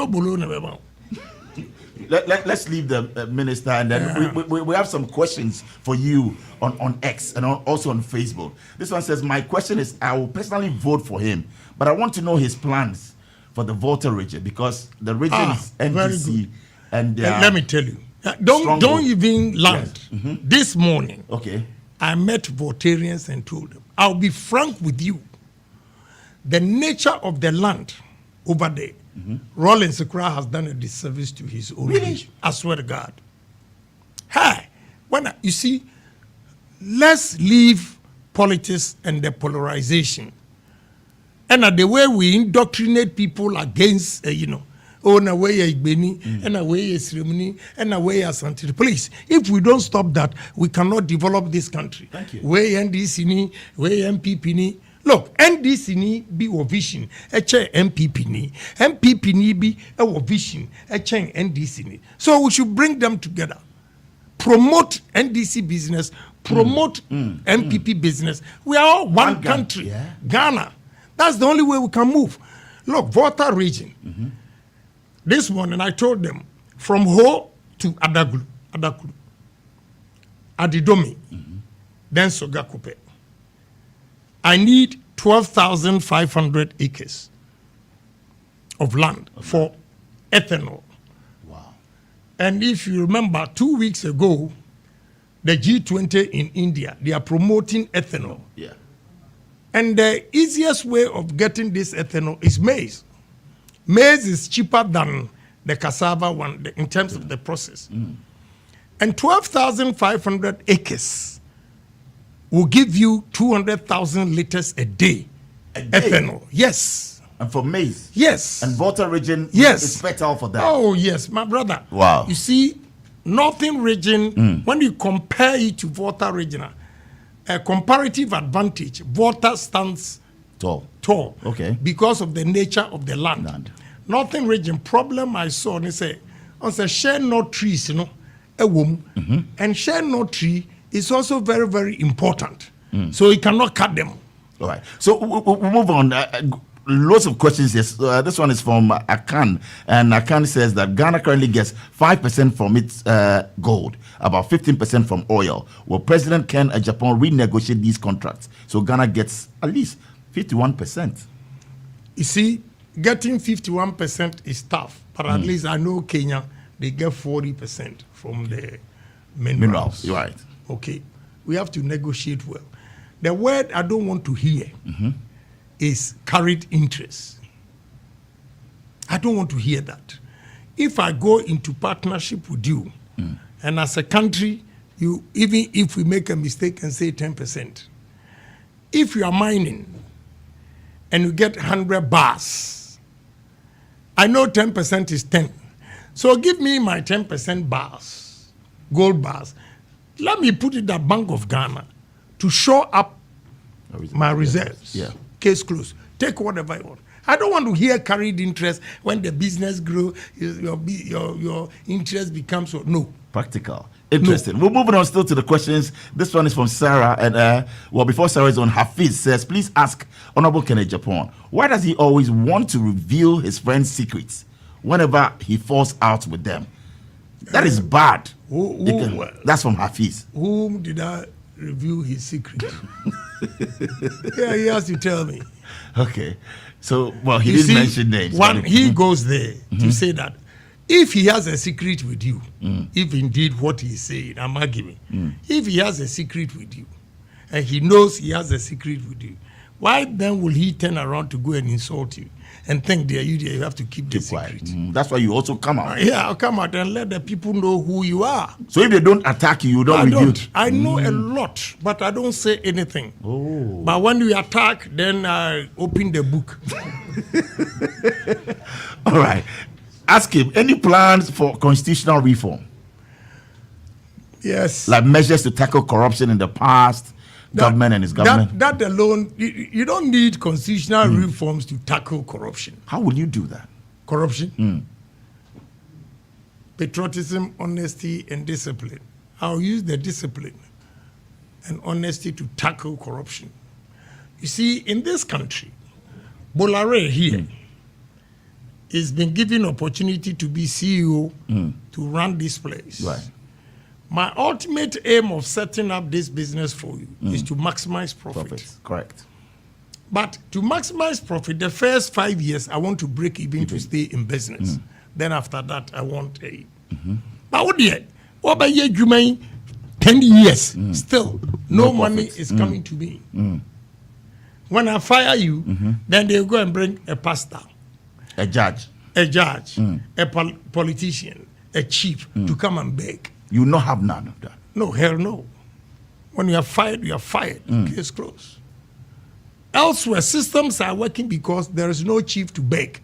leave the minister, and then we have some questions for you on X and also on Facebook. This one says, my question is, I will personally vote for him, but I want to know his plans for the Volta region, because the region is NDC. And let me tell you, don't even land. Yes. This morning, I met Voltarians and told them, I'll be frank with you. The nature of the land over there, Rollins Sekura has done a disservice to his own region. I swear to God. Hey, you see, let's leave politics and the polarization. And the way we indoctrinate people against, oh, na way Igbeni, and na way Srimini, and na way Asante. Please, if we don't stop that, we cannot develop this country. Thank you. Way NDC ni, way MPP ni. Look, NDC ni be a vision, eche MPP ni. MPP ni be a vision, eche NDC ni. So we should bring them together. Promote NDC business, promote MPP business. We are all one country. Yeah. Ghana. That's the only way we can move. Look, Volta region. This morning I told them, from Ho to Adagulu, Adidomi, then Sogakupe. I need 12,500 acres of land for ethanol. Wow. And if you remember, 2 weeks ago, the G20 in India, they are promoting ethanol. Yeah. And the easiest way of getting this ethanol is maize. Maize is cheaper than the cassava one in terms of the process. And 12,500 acres will give you 200,000 liters a day. Ethanol. Yes. And for maize? Yes. And Volta region is fertile for that? Oh, yes, my brother. Wow. You see, Northern region, when you compare it to Volta region, a comparative advantage, Volta stands tall. Okay. Because of the nature of the land. Northern region problem I saw, they say, on the share nut trees, you know, a womb, and share nut tree is also very, very important. So you cannot cut them. All right. So we'll move on. Lots of questions here. This one is from Akan. And Akan says that Ghana currently gets 5% from its gold, about 15% from oil. Will President Ken Agyapong renegotiate these contracts so Ghana gets at least 51%? You see, getting 51% is tough. But at least I know Kenya, they get 40% from the minerals. Right. Okay. We have to negotiate well. The word I don't want to hear is carried interest. I don't want to hear that. If I go into partnership with you, and as a country, you even if we make a mistake and say 10%, if you are mining and you get 100 bars, I know 10% is 10. So give me my 10% bars, gold bars. Let me put it in the Bank of Ghana to show up my reserves. Yeah. Case closed. Take whatever you want. I don't want to hear carried interest when the business grows, your interest becomes so. No. Practical. Interesting. No. We're moving on still to the questions. This one is from Sarah. And before Sarah is on, Hafiz says, please ask Honorable Ken Agyapong, why does he always want to reveal his friends' secrets whenever he falls out with them? That is bad. That's from Hafiz. Whom did I reveal his secret? Yeah, he has to tell me. Okay. So, well, he didn't mention names. He goes there to say that if he has a secret with you, if indeed what he's saying, I'm arguing, if he has a secret with you, and he knows he has a secret with you, why then will he turn around to go and insult you and think you have to keep the secret? That's why you also come out. Yeah, I'll come out and let the people know who you are. So if they don't attack you, you don't reveal. I know a lot, but I don't say anything. Oh. But when we attack, then I open the book. All right. Ask him, any plans for constitutional reform? Yes. Like measures to tackle corruption in the past? Government and his government. That alone, you don't need constitutional reforms to tackle corruption. How will you do that? Corruption, patriotism, honesty, and discipline. I'll use the discipline and honesty to tackle corruption. You see, in this country, Bola here is been given opportunity to be CEO to run this place. Right. My ultimate aim of setting up this business for you is to maximize profit. Correct. But to maximize profit, the first 5 years, I want to break even to stay in business. Then after that, I want a... But what about you, 10 years, still, no money is coming to me. When I fire you, then they'll go and bring a pastor. A judge. A politician, a chief to come and beg. You will not have none of that. No, hell no. When you are fired, you are fired. Case closed. Elsewhere, systems are working because there is no chief to beg.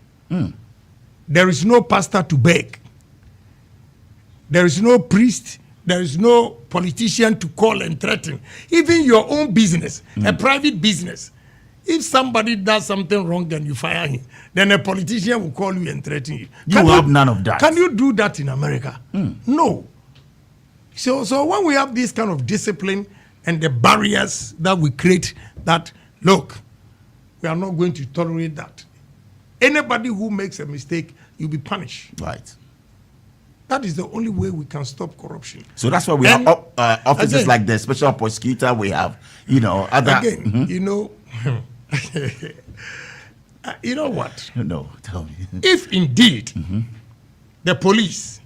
There is no pastor to beg. There is no priest. There is no politician to call and threaten. Even your own business, a private business, if somebody does something wrong and you fire him, then a politician will call you and threaten you. You have none of that. Can you do that in America? No. So when we have this kind of discipline and the barriers that we create, that, look, we are not going to tolerate that. Anybody who makes a mistake, you'll be punished. Right. That is the only way we can stop corruption. So that's why we have offices again, like the special prosecutor. We have, other... Again, you know what? No, tell me. If indeed the police,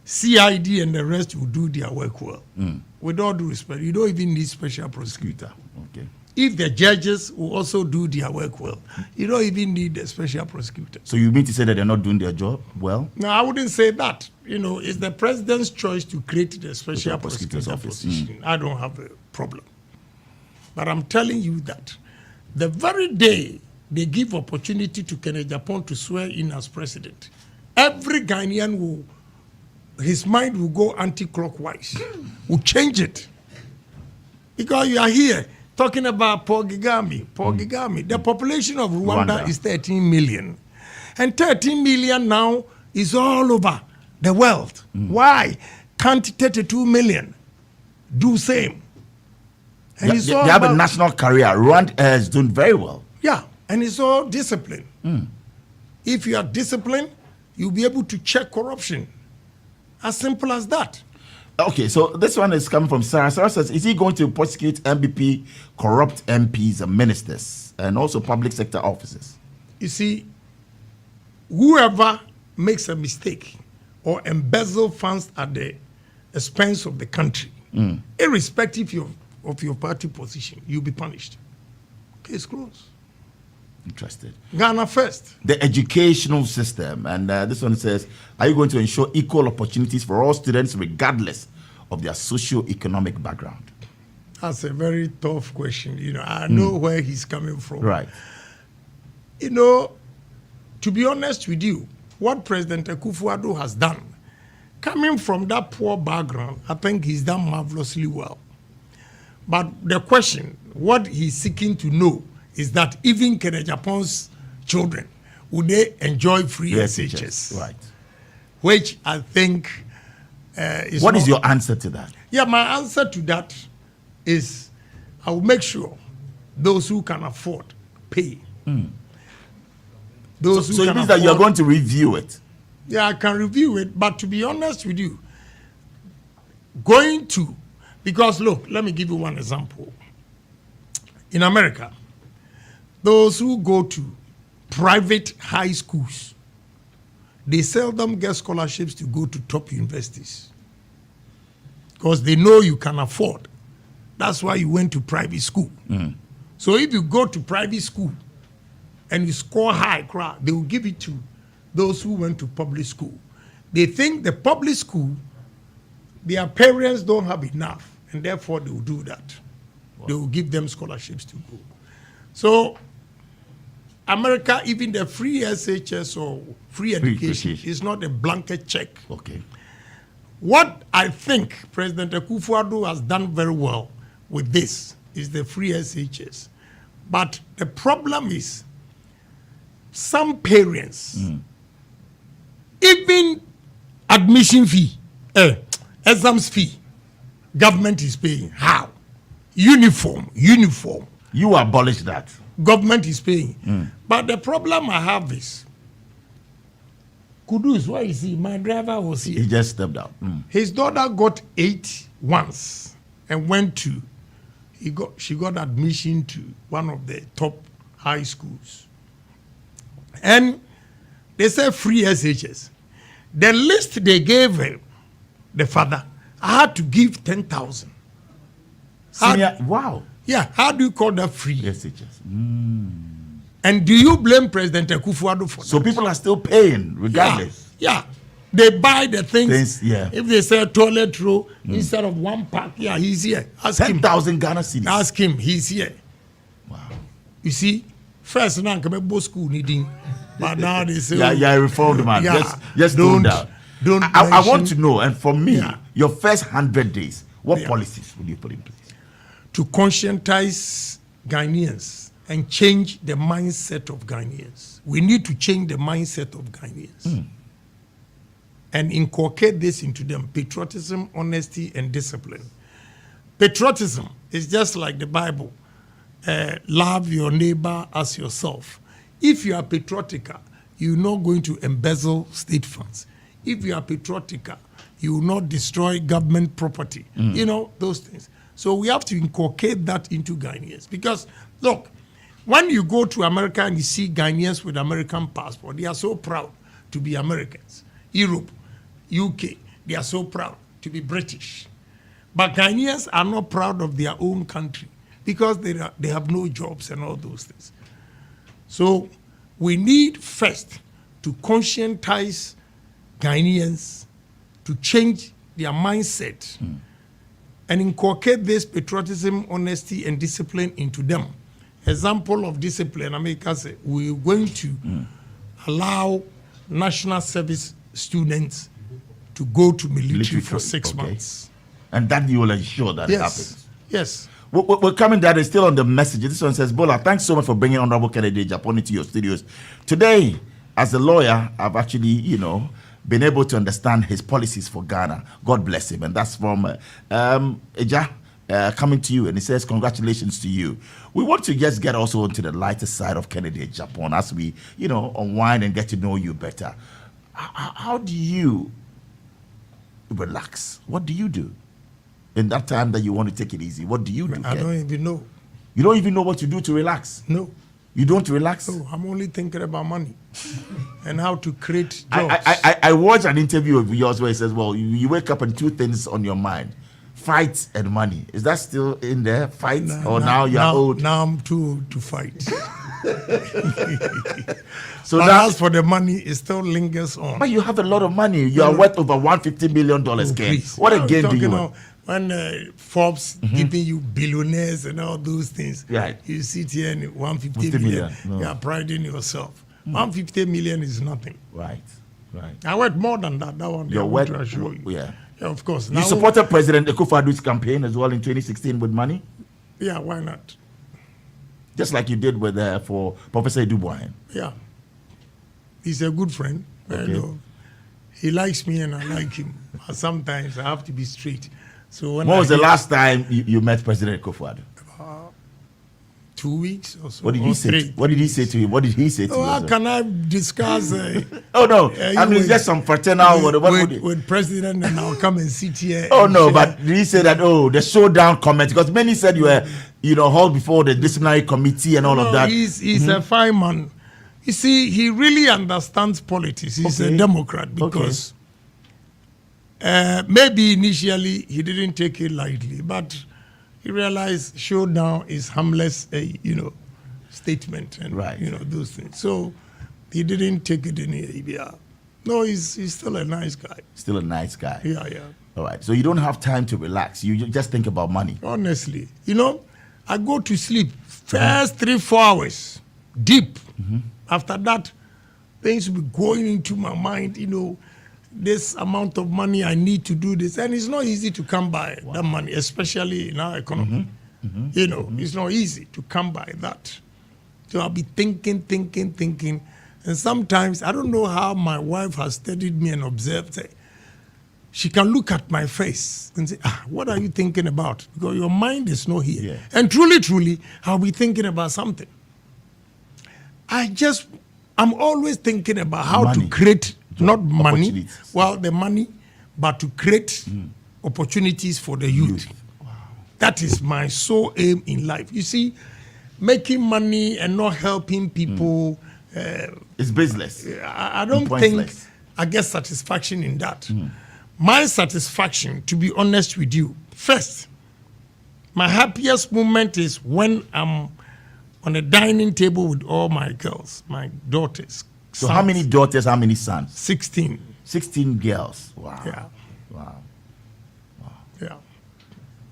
CID and the rest will do their work well, with all due respect, you don't even need special prosecutor. Okay. If the judges will also do their work well, you don't even need a special prosecutor. So you mean to say that they're not doing their job well? No, I wouldn't say that. It's the president's choice to create the special prosecutor position. I don't have a problem. But I'm telling you that the very day they give opportunity to Ken Agyapong to swear in as president, every Ghanaian his mind will go anti-clockwise, will change it. Because you are here talking about Paul Gigami. The population of Rwanda is 13 million. And 13 million now is all over the world. Why can't 32 million do same? And They, it's they all have a about- national career. Rwanda is doing very well. Yeah, and it's all discipline. If you are disciplined, you'll be able to check corruption. As simple as that. Okay, so this one is coming from Sarah. Sarah says, is he going to prosecute MBP, corrupt MPs and ministers, and also public sector officers? You see, whoever makes a mistake or embezzle funds at the expense of the country, irrespective of your party position, you'll be punished. Case closed. Interested. Ghana first. The educational system, and this one says, are you going to ensure equal opportunities for all students regardless of their socio-economic background? That's a very tough question. You know, I know where he's coming from. Right. You know, to be honest with you, what President Akufo-Addo has done, coming from that poor background, I think he's done marvelously well. But the question, what he's seeking to know, is that even Agyapong's children, would they enjoy free SHS? Right. Which I think is What is not- your answer to that? Yeah, my answer to that is I will make sure those who can afford pay. Those who So it can means that you are afford- going to review it. Yeah, I can review it, but to be honest with you, because look, let me give you one example. In America, those who go to private high schools, they seldom get scholarships to go to top universities because they know you can afford. That's why you went to private school. So if you go to private school and you score high, they will give it to those who went to public school. They think the public school, their parents don't have enough, and therefore they will do that. They will give them scholarships to go. So America, even the free SHS or free education is not a blanket check. Okay. What I think President Akufo-Addo has done very well with this is the free SHS. But the problem is some parents, even admission fee, exams fee, government is paying. How? Uniform. You abolish that. Government is paying. But the problem I have is, Kudus, where is he? My driver was here. He just stepped out. His daughter got 8 once and she got admission to one of the top high schools. And they said free SHS. The list they gave him, the father, I had to give 10,000. Wow. Yeah, how do you call that free? SHS. And do you blame President Akufo-Addo for that? So people are still paying regardless. Yeah. They buy the things. Yeah. If they say toilet roll instead of 1 pack, yeah, he's here. Ask him. 10,000 Ghana cedis. Ask him. He's here. Wow. You see, first now come to school needing, but now they say, Yeah, reformed man. Yeah. Just don't down. I want to know, and for me, your first 100 days, what policies will you put in place? To conscientize Ghanaians and change the mindset of Ghanaians. We need to change the mindset of Ghanaians and inculcate this into them: patriotism, honesty, and discipline. Patriotism is just like the Bible. Love your neighbor as yourself. If you are patriotic, you're not going to embezzle state funds. If you are patriotic, you will not destroy government property. You know, those things. So we have to inculcate that into Ghanaians. Because, look, when you go to America and you see Ghanaians with American passport, they are so proud to be Americans. Europe, UK, they are so proud to be British. But Ghanaians are not proud of their own country because they have no jobs and all those things. So we need first to conscientize Ghanaians to change their mindset and inculcate this patriotism, honesty, and discipline into them. Example of discipline, America said, we're going to allow national service students to go to military for 6 months. And that you will ensure that it happens. Yes. We're coming that is still on the message. This one says, Bola, thanks so much for bringing Honorable Kennedy Agyapong into your studios. Today, as a lawyer, I've actually, been able to understand his policies for Ghana. God bless him. And that's from Eja. Coming to you, and he says, congratulations to you. We want to just get also into the lighter side of Kennedy Agyapong as we, unwind and get to know you better. How do you relax? What do you do in that time that you want to take it easy? What do you do? I don't even know. You don't even know what to do to relax? No. You don't relax? No, I'm only thinking about money and how to create jobs. I watched an interview of yours where it says, well, you wake up and two things on your mind. Fight and money. Is that still in there? Fight? Now you're old? Now I'm too old to fight. So but as for the money, it still lingers on. But you have a lot of money. You are worth over $150 million, Ken. What a game do you want? When Forbes giving you billionaires and all those things, right. You sit here and 150 million. No. You are priding yourself. 150 million is nothing. Right. I worth more than that. That one. Your worth, yeah, of course. You supported President Akufo-Addo's campaign as well in 2016 with money? Yeah, why not? Just like you did with for Professor Dubois. Yeah. He's a good friend. Okay. He likes me and I like him. Sometimes I have to be straight. So when was the last time you met President Akufo-Addo? 2 weeks or so. What did he say? What did he say to you? What did he say to you? How can I discuss? Oh no, I mean just some fraternal. With President, and I'll come and sit here. Oh no, but did he say that? Oh, the showdown comment, because many said you were, hauled before the disciplinary committee and all of that. He's a fine man. You see, he really understands politics. He's a Democrat because maybe initially he didn't take it lightly, but he realized showdown is harmless, statement and those things. So he didn't take it in here. No, he's still a nice guy. Still a nice guy. Yeah. All right. So you don't have time to relax. You just think about money. Honestly, I go to sleep first 3-4 hours deep. After that, things will be going into my mind. This amount of money I need to do this, and it's not easy to come by that money, especially in our economy. It's not easy to come by that. So I'll be thinking, and sometimes I don't know how my wife has studied me and observed. She can look at my face and say, "What are you thinking about?" Because your mind is not here. Yeah. And truly, I'll be thinking about something. I'm always thinking about how to create. Not money, the money, but to create opportunities for the youth. Wow. That is my sole aim in life. You see, making money and not helping people... it's business. I don't think I get satisfaction in that. My satisfaction, to be honest with you, first, my happiest moment is when I'm on a dining table with all my girls, my daughters. So how many daughters, how many sons? 16. 16 girls. Wow. Yeah. Wow. Yeah.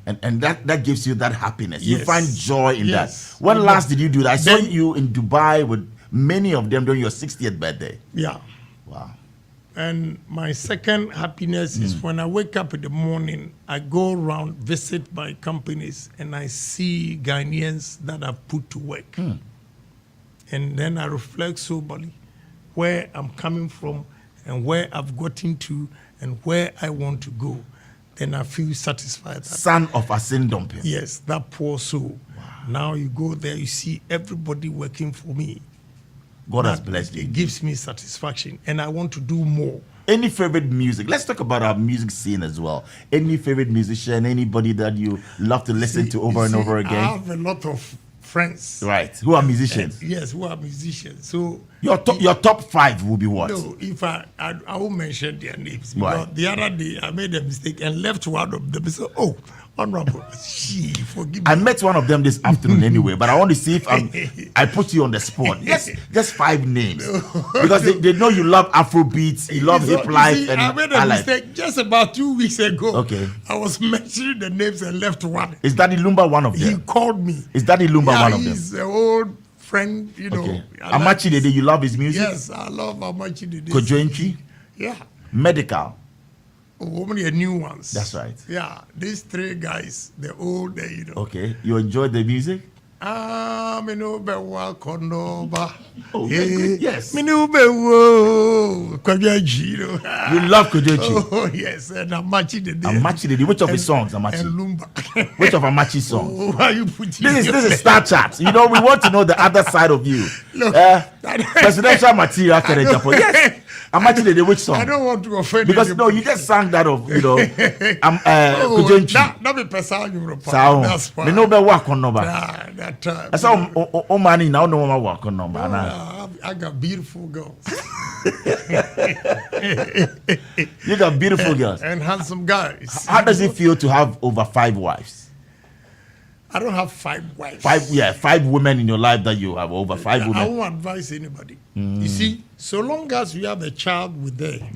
And that gives you that happiness. Yes. You find joy in that. When last did you do that? I saw you in Dubai with many of them during your 60th birthday. Yeah. Wow. And my second happiness is when I wake up in the morning, I go around, visit my companies, and I see Ghanaians that I've put to work. And then I reflect soberly where I'm coming from and where I've gotten to and where I want to go. Then I feel satisfied. Son of a Sindompe. Yes, that poor soul. Wow. Now you go there, you see everybody working for me. God has blessed you. It gives me satisfaction, and I want to do more. Any favorite music? Let's talk about our music scene as well. Any favorite musician, anybody that you love to listen to over and over again? I have a lot of friends. Right. Who are musicians? Yes, who are musicians. So your top 5 will be what? No, if I won't mention their names. Because the other day I made a mistake and left one of them. So, honorable, forgive me. I met one of them this afternoon anyway, but I want to see if I put you on the spot. Yes, just 5 names. Because they know you love Afrobeats, you love hip life. And I made a mistake just about 2 weeks ago. Okay. I was mentioning the names and left one. Is Daddy Lumba one of them? He called me. Is Daddy Lumba one of them? He's an old friend, Okay. Amachi Dede, you love his music? Yes, I love Amachi Dede. Kojoenchi? Yeah. Medical? Only the new ones. That's right. Yeah, these 3 guys, the old, Okay, you enjoy the music? Me no be wa konoba. Oh, yes. Me no be wo. Kwajiro. You love Kojochi. Oh, yes. And Amachi the day. Amachi, which of his songs, Amachi? And Lumba. Which of Amachi's songs? Oh, why you putting This is Star Chat. You know, we want to know the other side of you. Look, presidential material after the Agyapong. Yes. Amachi the which song? I don't want to offend because anybody. no, you just sang that of Kojochi. That be person you That's fine. Me no be work on number. That time. I saw money now no one work on number. I got beautiful girls. You got beautiful girls and handsome guys. How does it feel to have over 5 wives? I don't have 5 wives. 5 women in your life that you have over 5 women. I won't advise anybody. You see, so long as you have a child with them,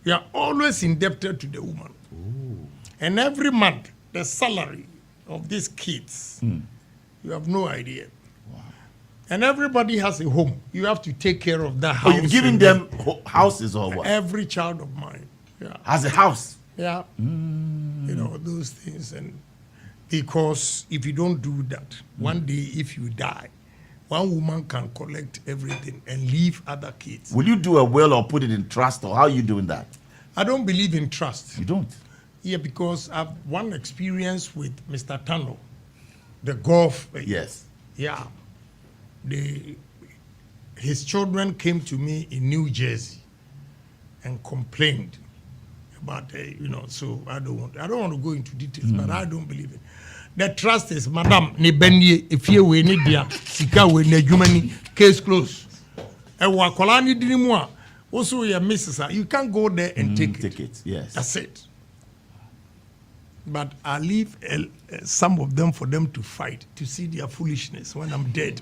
you are always indebted to the woman. Ooh. And every month, the salary of these kids, you have no idea. Wow. And everybody has a home. You have to take care of that house. Are you giving them houses or what? Every child of mine has a house. Yeah. You know, those things. And because if you don't do that, one day if you die, one woman can collect everything and leave other kids. Will you do a will or put it in trust, or how are you doing that? I don't believe in trust. You don't? Yeah, because I've one experience with Mr. Tano, the golf. Yes. Yeah. His children came to me in New Jersey and complained about, so I don't want to go into details, but I don't believe it. The trust is, Madam, ni benye, if you we need dia, sika we ne jumani, case closed. And wakola ni dinimwa, also your missus, you can't go there and take it. Yes. That's it. But I leave some of them for them to fight, to see their foolishness when I'm dead.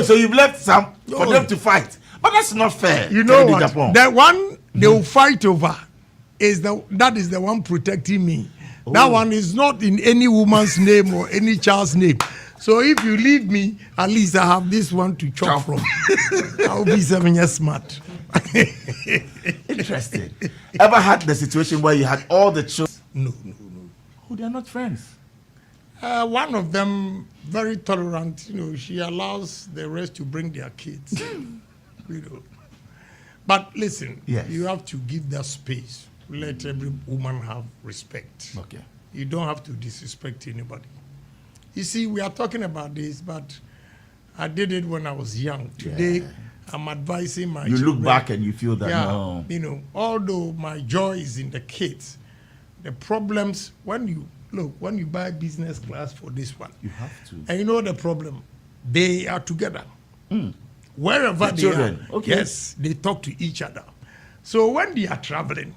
So you've left some for them to fight. But that's not fair. You know what? That one they will fight over that is the one protecting me. Oh. That one is not in any woman's name or any child's name. So if you leave me, at least I have this one to chop from. I'll be 7 years smart. Interesting. Ever had the situation where you had all the children? No. Oh, they are not friends. One of them, very tolerant, she allows the rest to bring their kids. But listen, you have to give that space. Let every woman have respect. Okay. You don't have to disrespect anybody. You see, we are talking about this, but I did it when I was young. Today, I'm advising my children. You look back and you feel that, no. Although my joy is in the kids, the problems, when you buy business class for this one, you have to. And you know the problem, they are together. Wherever they are, yes, they talk to each other. So when they are traveling,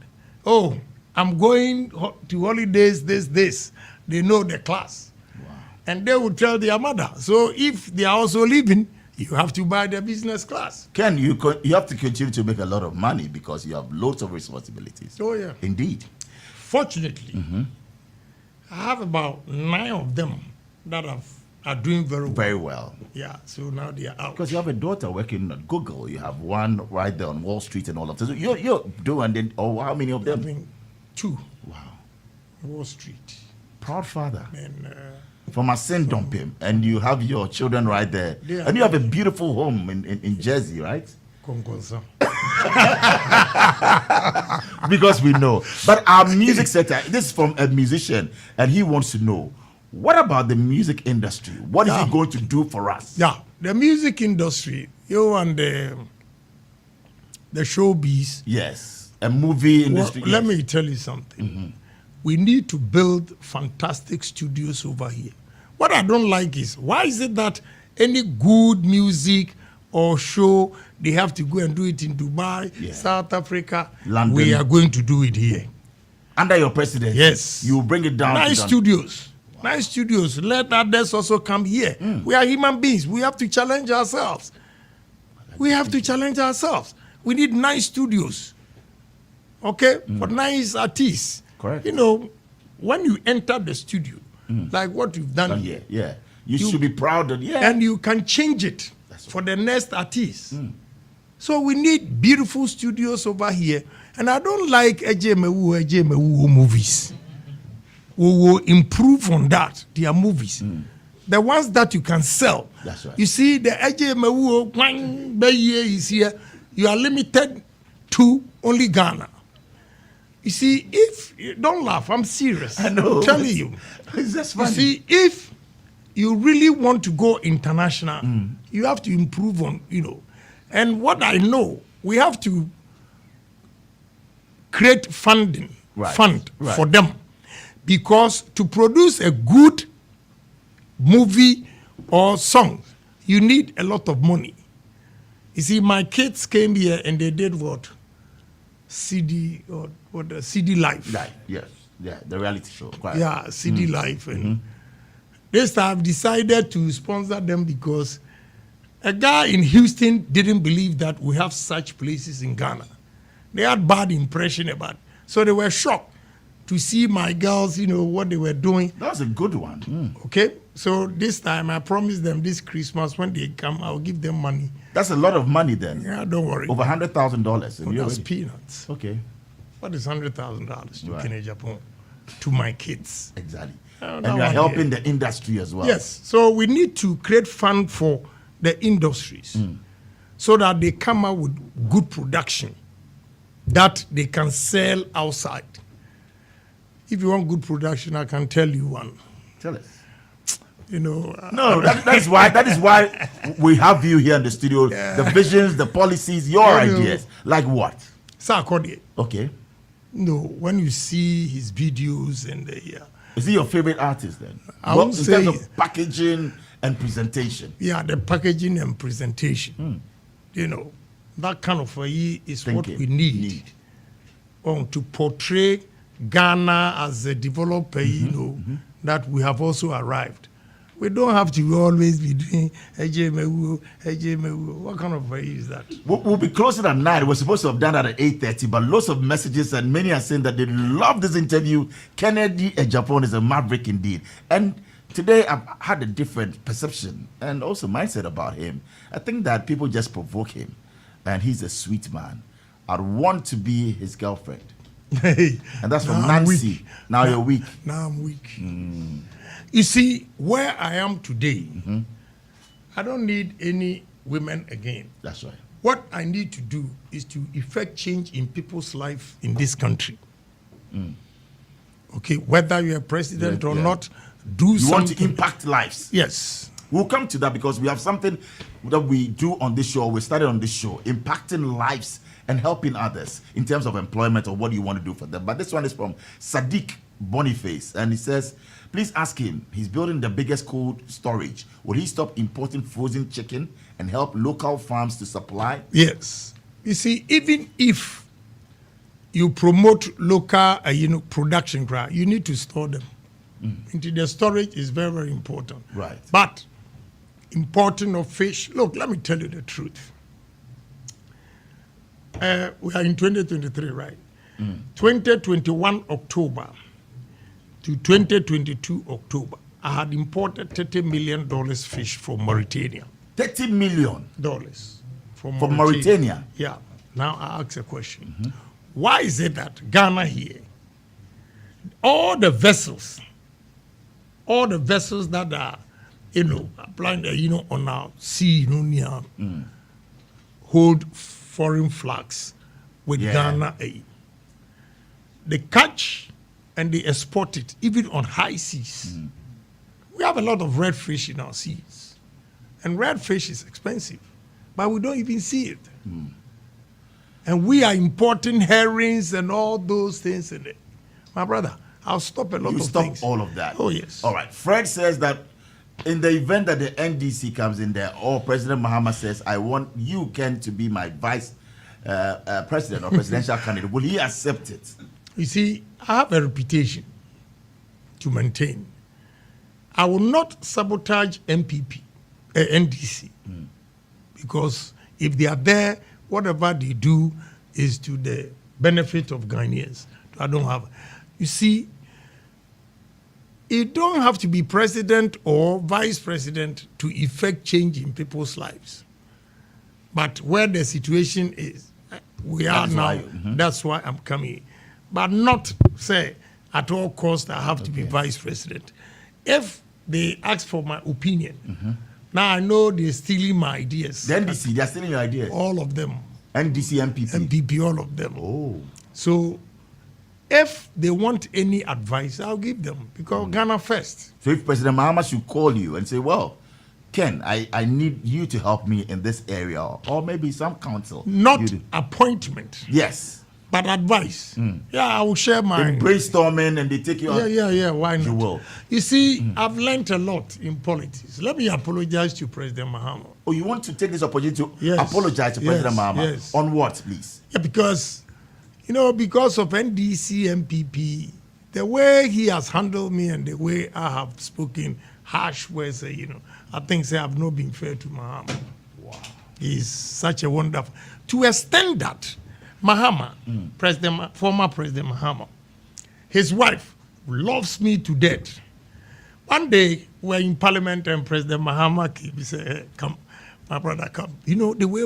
I'm going to holidays, this, they know the class. Wow. And they will tell their mother. So if they are also leaving, you have to buy the business class. Ken, you have to continue to make a lot of money because you have loads of responsibilities. Oh, yeah. Indeed. Fortunately, I have about 9 of them that are doing very well. Yeah, so now they are out. Because you have a daughter working at Google. You have one right there on Wall Street and all of this. So you're doing, how many of them? I think 2. Wow. Wall Street. Proud father. And, from a send dump him, and you have your children right there. And you have a beautiful home in Jersey, right? Because we know. But our music sector, this is from a musician, and he wants to know, what about the music industry? What is it going to do for us? Yeah, the music industry, and the showbiz. Yes, a movie industry. Let me tell you something. We need to build fantastic studios over here. What I don't like is, why is it that any good music or show, they have to go and do it in Dubai, South Africa, London? We are going to do it here. Under your presidency? Yes. You bring it down. Nice studios. Wow. Nice studios. Let others also come here. We are human beings. We have to challenge ourselves. We have to challenge ourselves. We need nice studios. Okay? For nice artists. Correct. When you enter the studio, like what you've done here, you should be proud of and you can change it for the next artist. So we need beautiful studios over here, and I don't like Agyapong movies. we will improve on that, their movies. The ones that you can sell. That's right. You see, the Agyapong is here. You are limited to only Ghana. You see, don't laugh, I'm serious. I know. I'm telling you. It's just You funny. see, if you really want to go international, you have to improve on, And what I know, we have to create fund for them. Because to produce a good movie or song, you need a lot of money. You see, my kids came here and they did what? CD or what? CD Life. Right, yes. Yeah, the reality show. Quite. Yeah, CD Life. And this time I've decided to sponsor them because a guy in Houston didn't believe that we have such places in Ghana. They had bad impression about it. So they were shocked to see my girls, what they were doing. That was a good one. Okay? So this time I promised them this Christmas when they come, I'll give them money. That's a lot of money then. Yeah, don't worry. Over $100,000. Oh, that's peanuts. Okay. What is $100,000 to Right. Agyapong to my kids? Exactly. Oh, And that you are one helping the industry as well. Yes. So we need to create fund for the industries so that they come out with good production that they can sell outside. If you want good production, I can tell you one. Tell us. No, That is why we have you here in the studio. The visions, the policies, your ideas. Like what? Sarkodie. Okay. No, when you see his videos and Is he your favorite artist then? I won't in say- terms of packaging and presentation. the packaging and presentation, that kind of is what Thinking. we need. To portray Ghana as a developer, that we have also arrived. We don't have to always be doing Ejemewu. What kind of is that? We'll be closing at 9. We're supposed to have done that at 8:30, but lots of messages and many are saying that they love this interview. Kennedy Agyapong is a maverick indeed. And today I've had a different perception and also mindset about him. I think that people just provoke him, and he's a sweet man. I'd want to be his girlfriend. And that's from Now I'm Nancy. weak. Now you're weak. Now I'm weak. You see, where I am today, I don't need any women again. That's right. What I need to do is to effect change in people's life in this country. Okay, whether you're president or not, do You something. want to impact lives. Yes. We'll come to that because we have something that we do on this show. We started on this show, impacting lives and helping others in terms of employment or what you want to do for them. But this one is from Sadiq Boniface, and he says, please ask him, he's building the biggest cold storage. Will he stop importing frozen chicken and help local farms to supply? Yes. You see, even if you promote local, production, you need to store them. Into the storage is very, very important. Right. But importing of fish, look, let me tell you the truth. We are in 2023, right? 2021 October to 2022 October, I had imported $30 million fish from Mauritania. $30 million From Mauritania. Yeah. Now I ask a question. Why is it that Ghana here, all the vessels that are, applying, on our sea, near, hold foreign flags with Ghana aid. They catch and they export it, even on high seas. We have a lot of red fish in our seas. And red fish is expensive, but we don't even see it. And we are importing herrings and all those things in it. My brother, I'll stop a lot You of stop things. all of that. Oh, yes. All right. Fred says that in the event that the NDC comes in there, or President Mahama says, I want you, Ken, to be my vice president or presidential candidate, will he accept it? You see, I have a reputation to maintain. I will not sabotage NDC, because if they are there, whatever they do is to the benefit of Ghanaians. I don't have. You see, you don't have to be president or vice president to effect change in people's lives. But where the situation is, we are now. That's why I'm coming. But not say at all costs, I have to be vice president. If they ask for my opinion, now I know they're stealing my ideas. The NDC, they're stealing your ideas. All of them. NDC, MPP. MPP, all of them. Oh. So if they want any advice, I'll give them because Ghana first. So if President Mahama should call you and say, well, Ken, I need you to help me in this area, or maybe some counsel. Not appointment. Yes. But advice. Yeah, I will share my... They're brainstorming and they take you on. Yeah, why not? You will. You see, I've learned a lot in politics. Let me apologize to President Mahama. Oh, you want to take this opportunity to apologize to President Mahama? Yes. On what, please? Yeah, because, because of NDC, MPP, the way he has handled me and the way I have spoken harsh words, I think I've not been fair to Mahama. Wow. He's such a wonderful... To extend that, Mahama, former President Mahama, his wife loves me to death. One day, we were in Parliament and President Mahama came. He said, hey, come, my brother, come. The way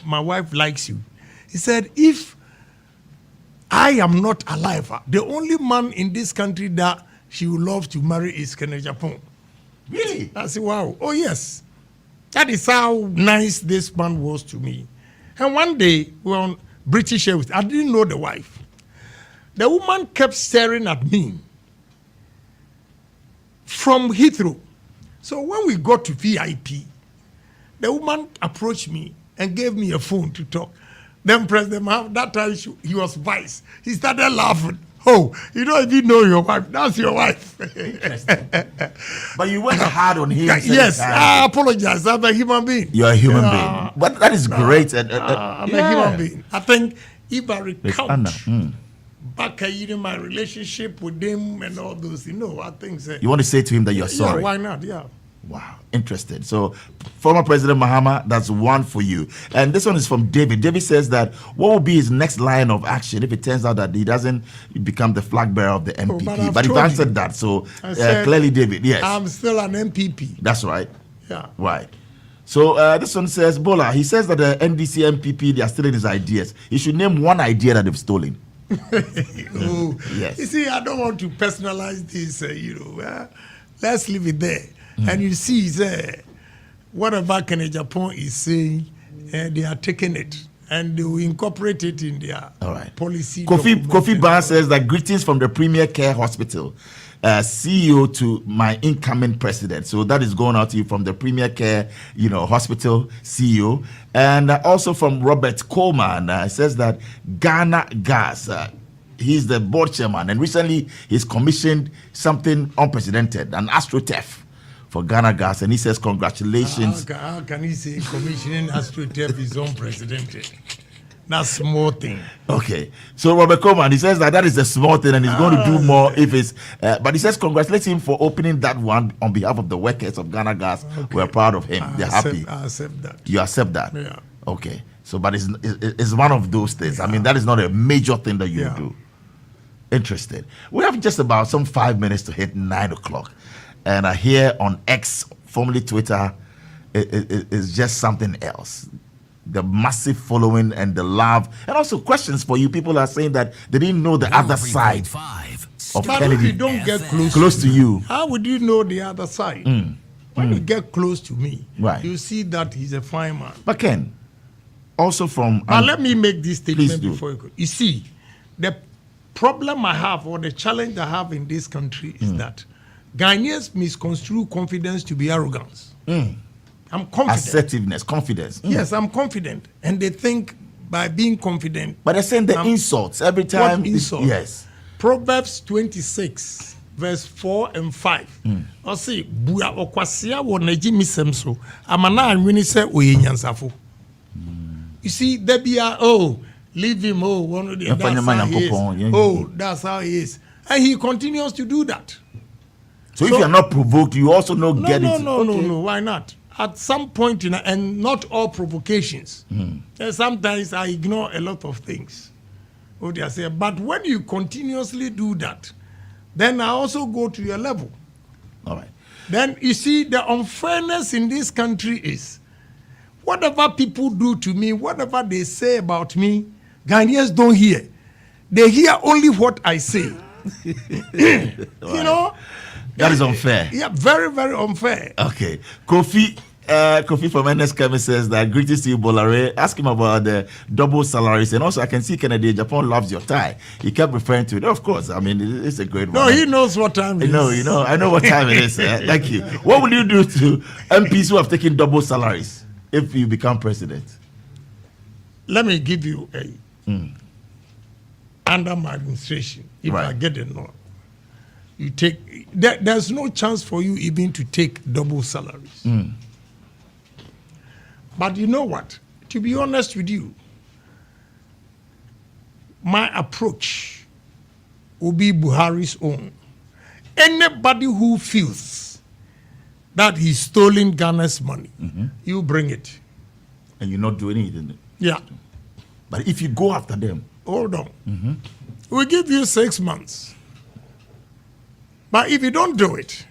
my wife likes you. He said, if I am not alive, the only man in this country that she would love to marry is Agyapong. Really? I said, wow. Oh, yes. That is how nice this man was to me. And one day, we were on British Airways. I didn't know the wife. The woman kept staring at me from Heathrow. So when we got to VIP, the woman approached me and gave me a phone to talk. Then President Mahama, that time he was vice. He started laughing. Oh, you don't even know your wife. That's your wife. Interesting. But you went hard on him. Yes, I apologize. I'm a human being. You're a human being. But that is great. I'm a human being. I think if I recount back my relationship with him and all those, I think... you want to say to him that you're sorry? Yeah, why not? Yeah. Wow, interesting. So, former President Mahama, that's one for you. And this one is from David. David says that what will be his next line of action if it turns out that he doesn't become the flag bearer of the MPP? But you've answered that, so clearly, David, yes. I'm still an MPP. That's right. Yeah. Right. So, this one says, Bola, he says that the NDC, MPP, they are stealing his ideas. He should name one idea that they've stolen. Yes. You see, I don't want to personalize this, let's leave it there. And you see, whatever Agyapong is saying, they are taking it and they will incorporate it in their policy. Kofi Ban says that greetings from the Premier Care Hospital, CEO to my incoming president. So that is going out to you from the Premier Care, hospital CEO, and also from Robert Coleman. Says that Ghana Gas. He's the board chairman, and recently he's commissioned something unprecedented, an AstroTurf for Ghana Gas, and he says congratulations. How can he say commissioning AstroTurf is unprecedented? That's small thing. Okay, so Robert Coleman, he says that is a small thing, and he's going to do more if it's. But he says congratulate him for opening that one on behalf of the workers of Ghana Gas. Okay. We're proud of him. They're happy. I accept that. You accept that? Yeah. Okay, so but it's one of those things. Yeah. I mean, that is not a major thing that you do. Interested. We have just about some 5 minutes to hit 9 o'clock. And here on X, formerly Twitter, is just something else. The massive following and the love, and also questions for you. People are saying that they didn't know the other side of Kennedy. If you don't get close to you, how would you know the other side? When you get close to me, you see that he's a fine man. But Ken, also from... But let me make this statement before you go. You see, the problem I have, or the challenge I have in this country is that Ghanaians misconstrue confidence to be arrogance. I'm confident. Assertiveness, confidence. Yes, I'm confident. And they think by being confident... But they're saying the insults every time. What insult? Yes. Proverbs 26, verse 4 and 5. I say, Buya okwasia wo neji misemso. Amana anwini se oye nyansafo. You see, they be leave him, that's how he is. That's how he is. And he continues to do that. So if you are not provoked, you also get it. No. Why not? At some point, and not all provocations. Sometimes I ignore a lot of things. What they say, but when you continuously do that, then I also go to your level. All right. Then you see the unfairness in this country is whatever people do to me, whatever they say about me, Ghanaians don't hear. They hear only what I say. You know, that is unfair. Yeah, very, very unfair. Okay, Kofi from NS Kemi says that greetings to you, Bolare. Ask him about the double salaries, and also I can see Kennedy Agyapong loves your tie. He kept referring to it. Of course, I mean it's a great one. No, he knows what time it is. No, I know what time it is. Thank you. What will you do to MPs who have taken double salaries if you become president? Let me give you a under my administration. If I get it, no, you take. There's no chance for you even to take double salaries. But you know what? To be honest with you, my approach will be Buhari's own. Anybody who feels that he's stolen Ghana's money, you bring it. And you're not doing anything. Yeah. But if you go after them. Hold on. We'll give you 6 months. But if you don't do it,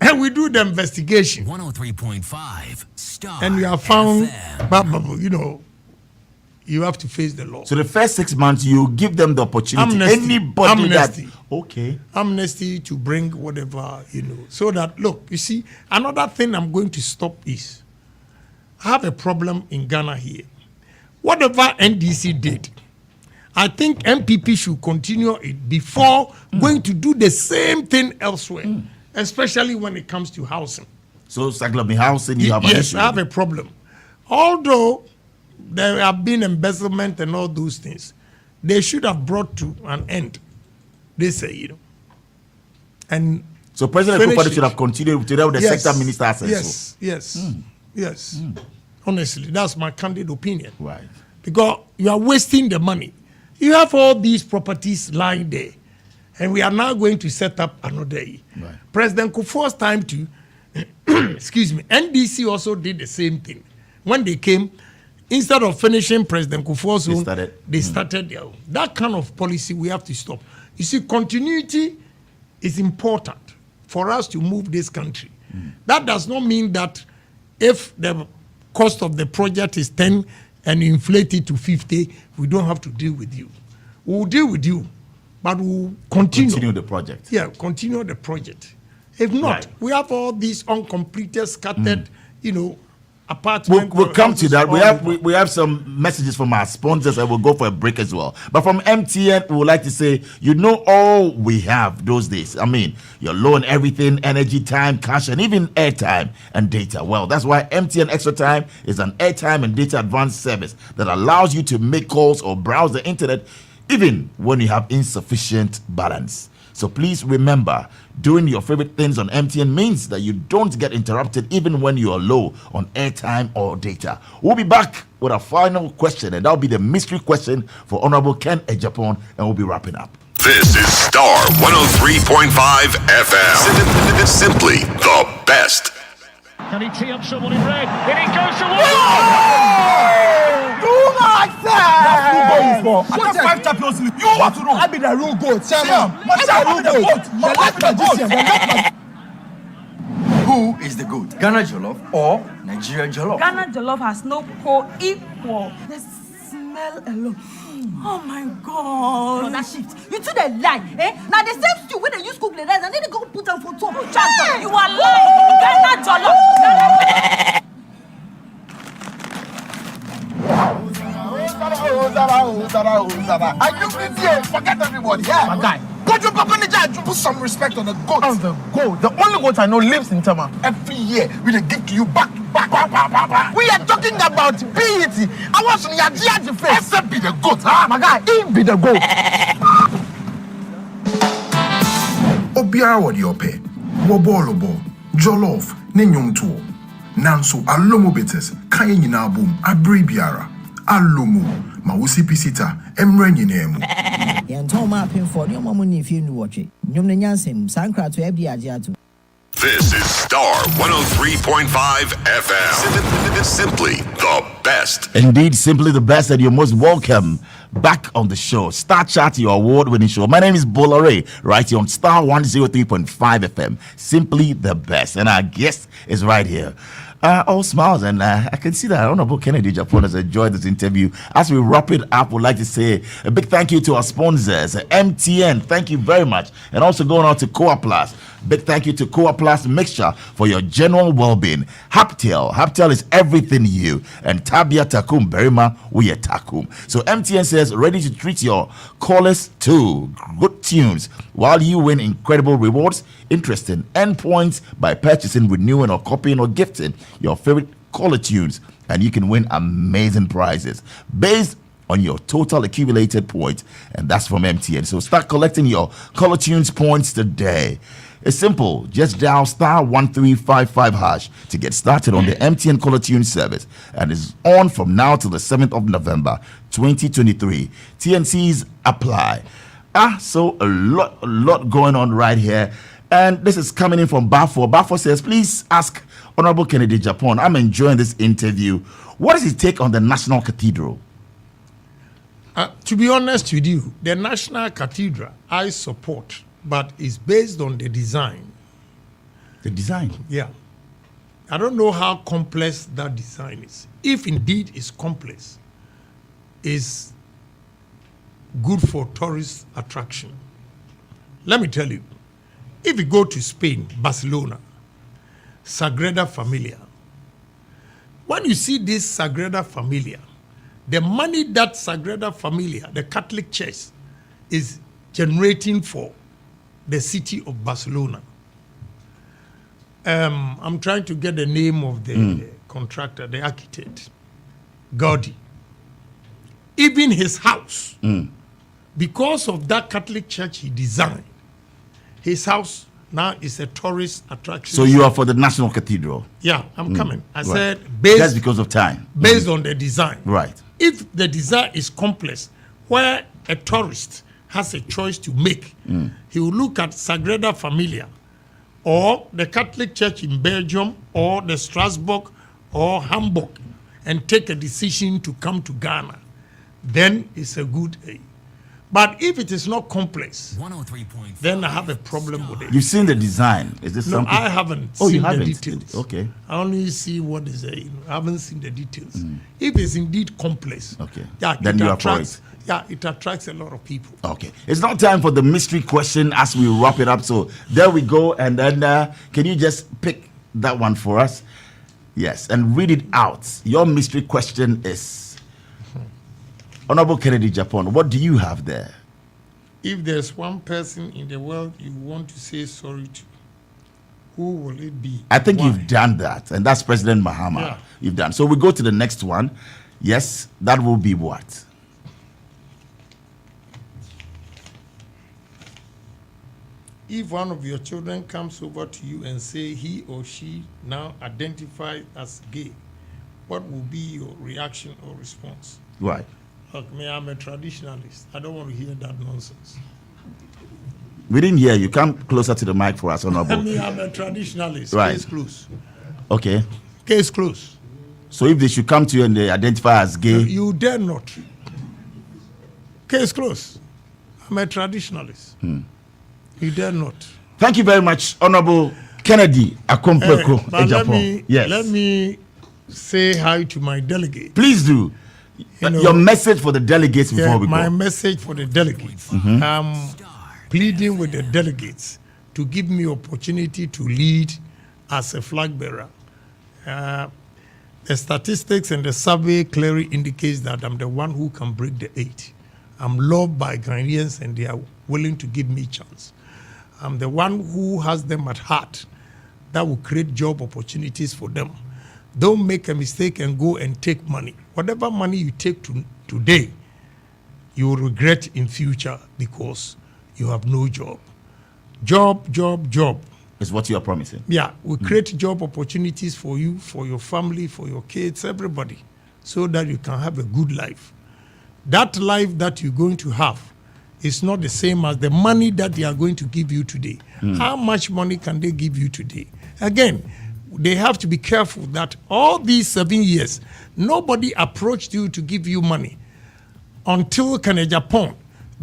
and we do the investigation, 103.5 Star and you are found, FM. you know, you have to face the law. So the first 6 months, you give them the opportunity. Amnesty. Okay. Amnesty to bring whatever, you know. So that, look, you see, another thing I'm going to stop is, I have a problem in Ghana here. Whatever NDC did, I think MPP should continue it before going to do the same thing elsewhere, especially when it comes to housing. So, Saglabi housing, you have an Yes, issue. I have a problem. Although there have been embezzlement and all those things, they should have brought to an end. They say, you know. And so President Kufuor should have continued to the sector minister. Yes. Honestly, that's my candid opinion. Right. Because you are wasting the money. You have all these properties lying there, and we are now going to set up another. Right. President Kufuor's time to, excuse me, NDC also did the same thing. When they came, instead of finishing President Kufuor's own, they started their own. That kind of policy we have to stop. You see, continuity is important for us to move this country. That does not mean that if the cost of the project is 10 and you inflate it to 50, we don't have to deal with you. We'll deal with you, but we'll continue the project. Yeah, continue the project. If not, we have all these uncompleted, scattered, you know, apartments. We'll come to that. We have some messages from our sponsors and we'll go for a break as well. But from MTN, we would like to say, you know, all we have those days. I mean, your loan, everything, energy, time, cash, and even airtime and data. Well, that's why MTN Extra Time is an airtime and data advanced service that allows you to make calls or browse the internet even when you have insufficient balance. So please remember, doing your favorite things on MTN means that you don't get interrupted even when you are low on airtime or data. We'll be back with a final question, and that'll be the mystery question for Honorable Ken Agyapong, and we'll be wrapping up. This is Star 103.5 FM. Simply the best. Can he tee up someone in red? Then it goes to I got 5 Champions League. You want to know? I be the real goat. Who is the goat? Ghana Jollof or Nigeria Jollof? Ghana Jollof has no co-equal. The smell alone. Oh my God. No, that shit. You two they lie, eh? Now the same stew when they use cook the rice and then they go put them for top. Hey! You are lying. Ghana Jollof. I use this here. Forget everybody. Yeah, my guy. Put your papa in the jar. Put some respect on the goat. On the goat. The only goat I know lives in Tama. Every year we dey give to you back. We are talking about BET. I want some Yaji face. Except be the goat, huh? My guy, he be the goat. Obiara wadi ope. Wobolobo. Jollof. Nenyom tuo. Nanso alomo betes. Kanye nyina boom. Abri biara. Alomo. Mawusi pisita. Emre nyinemu. Yanton ma pin for your mom if you knew what it. Nyom ne nyansem. Sankra to ebi ajiatu. This is Star 103.5 FM. Simply the best. Indeed, simply the best, and you're most welcome back on the show. Star Chat, your award-winning show. My name is Bola, right here on Star 103.5 FM. Simply the best. And our guest is right here. All smiles, and I can see that Honorable Kennedy Agyapong has enjoyed this interview. As we wrap it up, we'd like to say a big thank you to our sponsors, MTN. Thank you very much, and also going on to Coa Plus. Big thank you to Coa Plus Mixture for your general well-being. Haptel is everything you, and Tabia Takum Berima we Takum. So MTN says ready to treat your callers to good tunes while you win incredible rewards, interesting endpoints by purchasing, renewing, or copying or gifting your favorite caller tunes, and you can win amazing prizes based on your total accumulated points, and that's from MTN. So start collecting your caller tunes points today. It's simple. Just dial *1355# to get started on the MTN Caller Tune service, and is on from now till the 7th of November 2023. TNCs apply. So a lot going on right here. And this is coming in from Bafo. Bafo says, please ask Honorable Kennedy Agyapong, I'm enjoying this interview, what is his take on the National Cathedral? To be honest with you, the National Cathedral I support, but it's based on the design. The design? Yeah. I don't know how complex that design is. If indeed it's complex, it's good for tourist attraction. Let me tell you, if you go to Spain, Barcelona, Sagrada Familia, when you see this Sagrada Familia, the money that Sagrada Familia, the Catholic Church, is generating for the city of Barcelona. I'm trying to get the name of the contractor, the architect, Gaudi. Even his house, because of that Catholic Church he designed, his house now is a tourist attraction. So you are for the National Cathedral? Yeah, I'm coming. I right. said that's because of time. Based on the design. Right. If the design is complex, where a tourist has a choice to make, he will look at Sagrada Familia or the Catholic Church in Belgium or the Strasbourg or Hamburg and take a decision to come to Ghana. Then it's a good aid. But if it is not complex, then I have a problem with it. You've seen the design. Is this something? No, I haven't Oh, seen you haven't? the details. Okay. I only see what is there. I haven't seen the details. If it's indeed complex, okay, yeah, then you are for it. Yeah, it attracts a lot of people. Okay. It's not time for the mystery question as we wrap it up. So there we go. And then can you just pick that one for us? Yes, and read it out. Your mystery question is, Honorable Kennedy Agyapong, what do you have there? If there's one person in the world you want to say sorry to, who will it be? I think you've done that, and that's President Mahama. Yeah. You've done. So we go to the next one. Yes, that will be what? If one of your children comes over to you and say he or she now identifies as gay, what will be your reaction or response? Right. Look, me, I'm a traditionalist. I don't want to hear that nonsense. We didn't hear you. Come closer to the mic for us, Honorable. Me, I'm a traditionalist. Right. Case closed. Okay. Case closed. So if they should come to you and they identify as gay, you dare not. Case closed. I'm a traditionalist. You dare not. Thank you very much, Honorable Kennedy Akompeko Agyapong. Yes. Let me say hi to my delegate. Please do. Your message for the delegates before we go. My message for the delegates. I'm pleading with the delegates to give me opportunity to lead as a flag bearer. The statistics and the survey clearly indicates that I'm the one who can break the 8. I'm loved by Ghanaians and they are willing to give me a chance. I'm the one who has them at heart that will create job opportunities for them. Don't make a mistake and go and take money. Whatever money you take today, you will regret in future because you have no job. Job. Is what you are promising. Yeah, we create job opportunities for you, for your family, for your kids, everybody, so that you can have a good life. That life that you're going to have is not the same as the money that they are going to give you today. How much money can they give you today? Again, they have to be careful that all these 7 years, nobody approached you to give you money until Kennedy Agyapong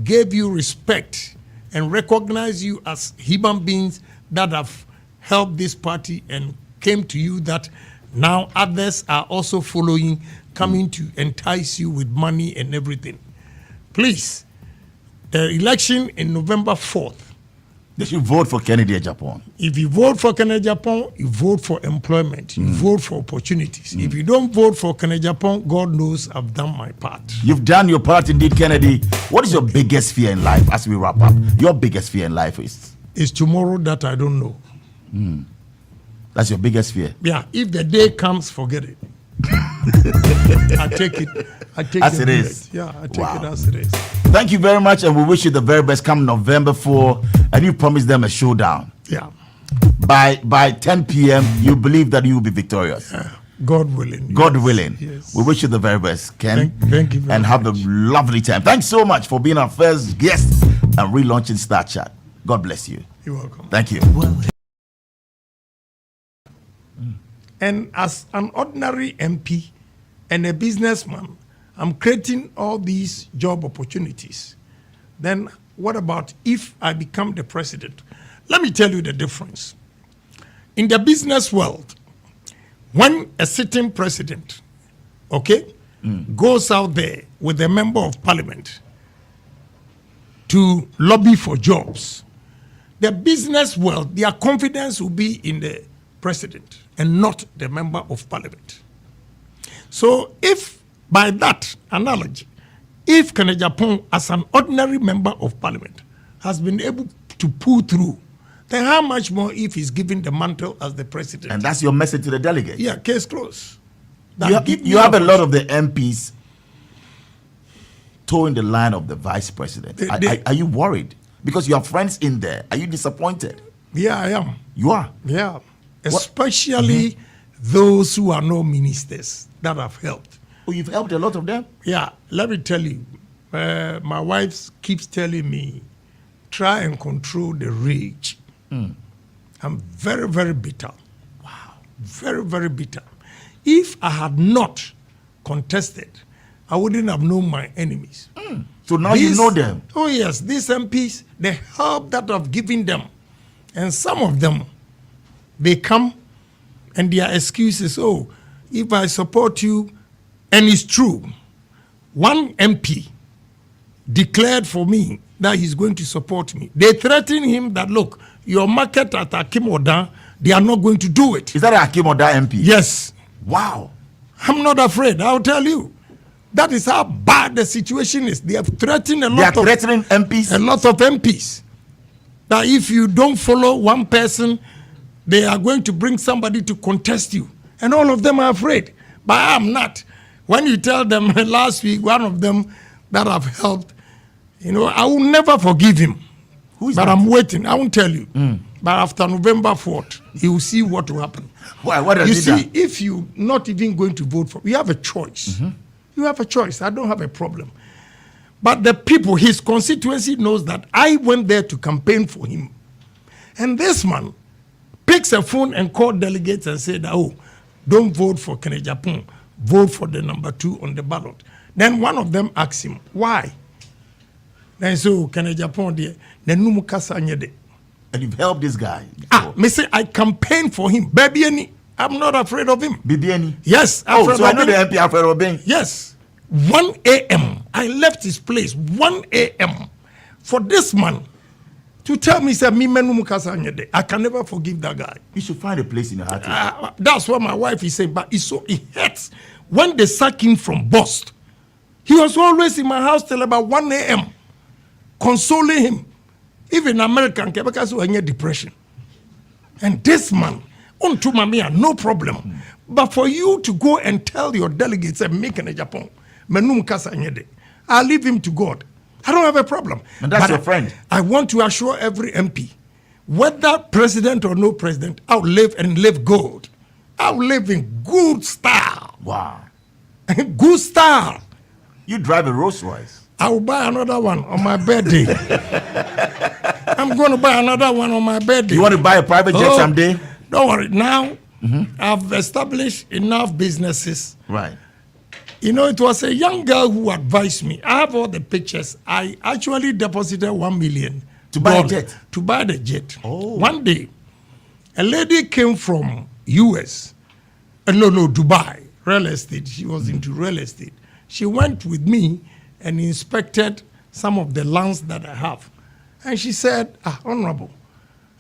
gave you respect and recognized you as human beings that have helped this party and came to you that Now others are also following, coming to entice you with money and everything. Please, the election in November 4th. They should vote for Kennedy Agyapong. If you vote for Kennedy Agyapong, you vote for employment. You vote for opportunities. If you don't vote for Kennedy Agyapong, God knows I've done my part. You've done your part indeed, Kennedy. What is your biggest fear in life as we wrap up? Your biggest fear in life is? It's tomorrow that I don't know. That's your biggest fear? Yeah, if the day comes, forget it. I take it. As it is. Yeah, I take it as it is. Thank you very much, and we wish you the very best come November 4, and you promise them a showdown. Yeah. By 10 p.m., you believe that you will be victorious. Yeah. God willing. God willing. Yes. We wish you the very best, Ken. Thank you very and much. have a lovely time. Thanks so much for being our first guest and relaunching Star Chat. God bless you. You're welcome. Thank you. And as an ordinary MP and a businessman, I'm creating all these job opportunities. Then what about if I become the president? Let me tell you the difference. In the business world, when a sitting president, goes out there with a member of parliament to lobby for jobs, the business world, their confidence will be in the president and not the member of parliament. So if by that analogy, if Kennedy Agyapong as an ordinary member of parliament has been able to pull through, then how much more if he's given the mantle as the president? And that's your message to the delegates. Yeah, case closed. You have a lot of the MPs towing the line of the vice president. Are you worried? Because you have friends in there. Are you disappointed? Yeah, I am. You are? Yeah. Especially those who are no ministers that have helped. Oh, you've helped a lot of them? Yeah, let me tell you. My wife keeps telling me, try and control the rage. I'm very, very bitter. Wow. Very, very bitter. If I had not contested, I wouldn't have known my enemies. So now you know them? Oh yes, these MPs, the help that I've given them. And some of them, they come and their excuses, oh, if I support you, and it's true. One MP declared for me that he's going to support me. They threatened him that, look, your market at Akimoda, they are not going to do it. Is that Akimoda MP? Yes. Wow. I'm not afraid, I'll tell you. That is how bad the situation is. They have threatened threatening MPs? A lot of MPs. That if you don't follow one person, they are going to bring somebody to contest you. And all of them are afraid. But I'm not. When you tell them last week, one of them that I've helped, I will never forgive him. Who is but that? I'm waiting. I won't tell you. But after November 4th, you will see what will happen. Why? What does you he see, if you're not even going to vote for, you have a choice. You have a choice. I don't have a problem. But the people, his constituency knows that I went there to campaign for him. And this man picks a phone and called delegates and said, oh, don't vote for Kennedy Agyapong. Vote for the number 2 on the ballot. Then one of them asked him, why? Then so Kennedy Agyapong there, then numukasa nyede. And you've helped this guy. Me say I campaigned for him. Baby any, I'm not afraid of him. Baby any? Yes. Oh, so I know the MP afraid of him. Yes. 1 a.m. I left his place. 1 a.m. for this man to tell me, say, I can never forgive that guy. You should find a place in your heart. That's what my wife is saying, but it hurts. When they sacked him from Boston, he was always in my house till about 1 a.m. consoling him. Even American because we had depression. And this man, WONTUMI, no problem. But for you to go and tell your delegates and make an Agyapong, I'll leave him to God. I don't have a problem. And that's your friend. I want to assure every MP, whether president or no president, I'll live and live good. I'll live in good style. Wow. Good style. You drive a Rolls Royce. I will buy another one on my birthday. I'm going to buy another one on my birthday. You want to buy a private jet someday? Don't worry. Now, I've established enough businesses. Right. It was a young girl who advised me. I have all the pictures. I actually deposited $1 million to buy a jet. To buy the jet. Oh. One day, a lady came from US No, Dubai. Real estate. She was into real estate. She went with me and inspected some of the lands that I have. And she said, Honorable,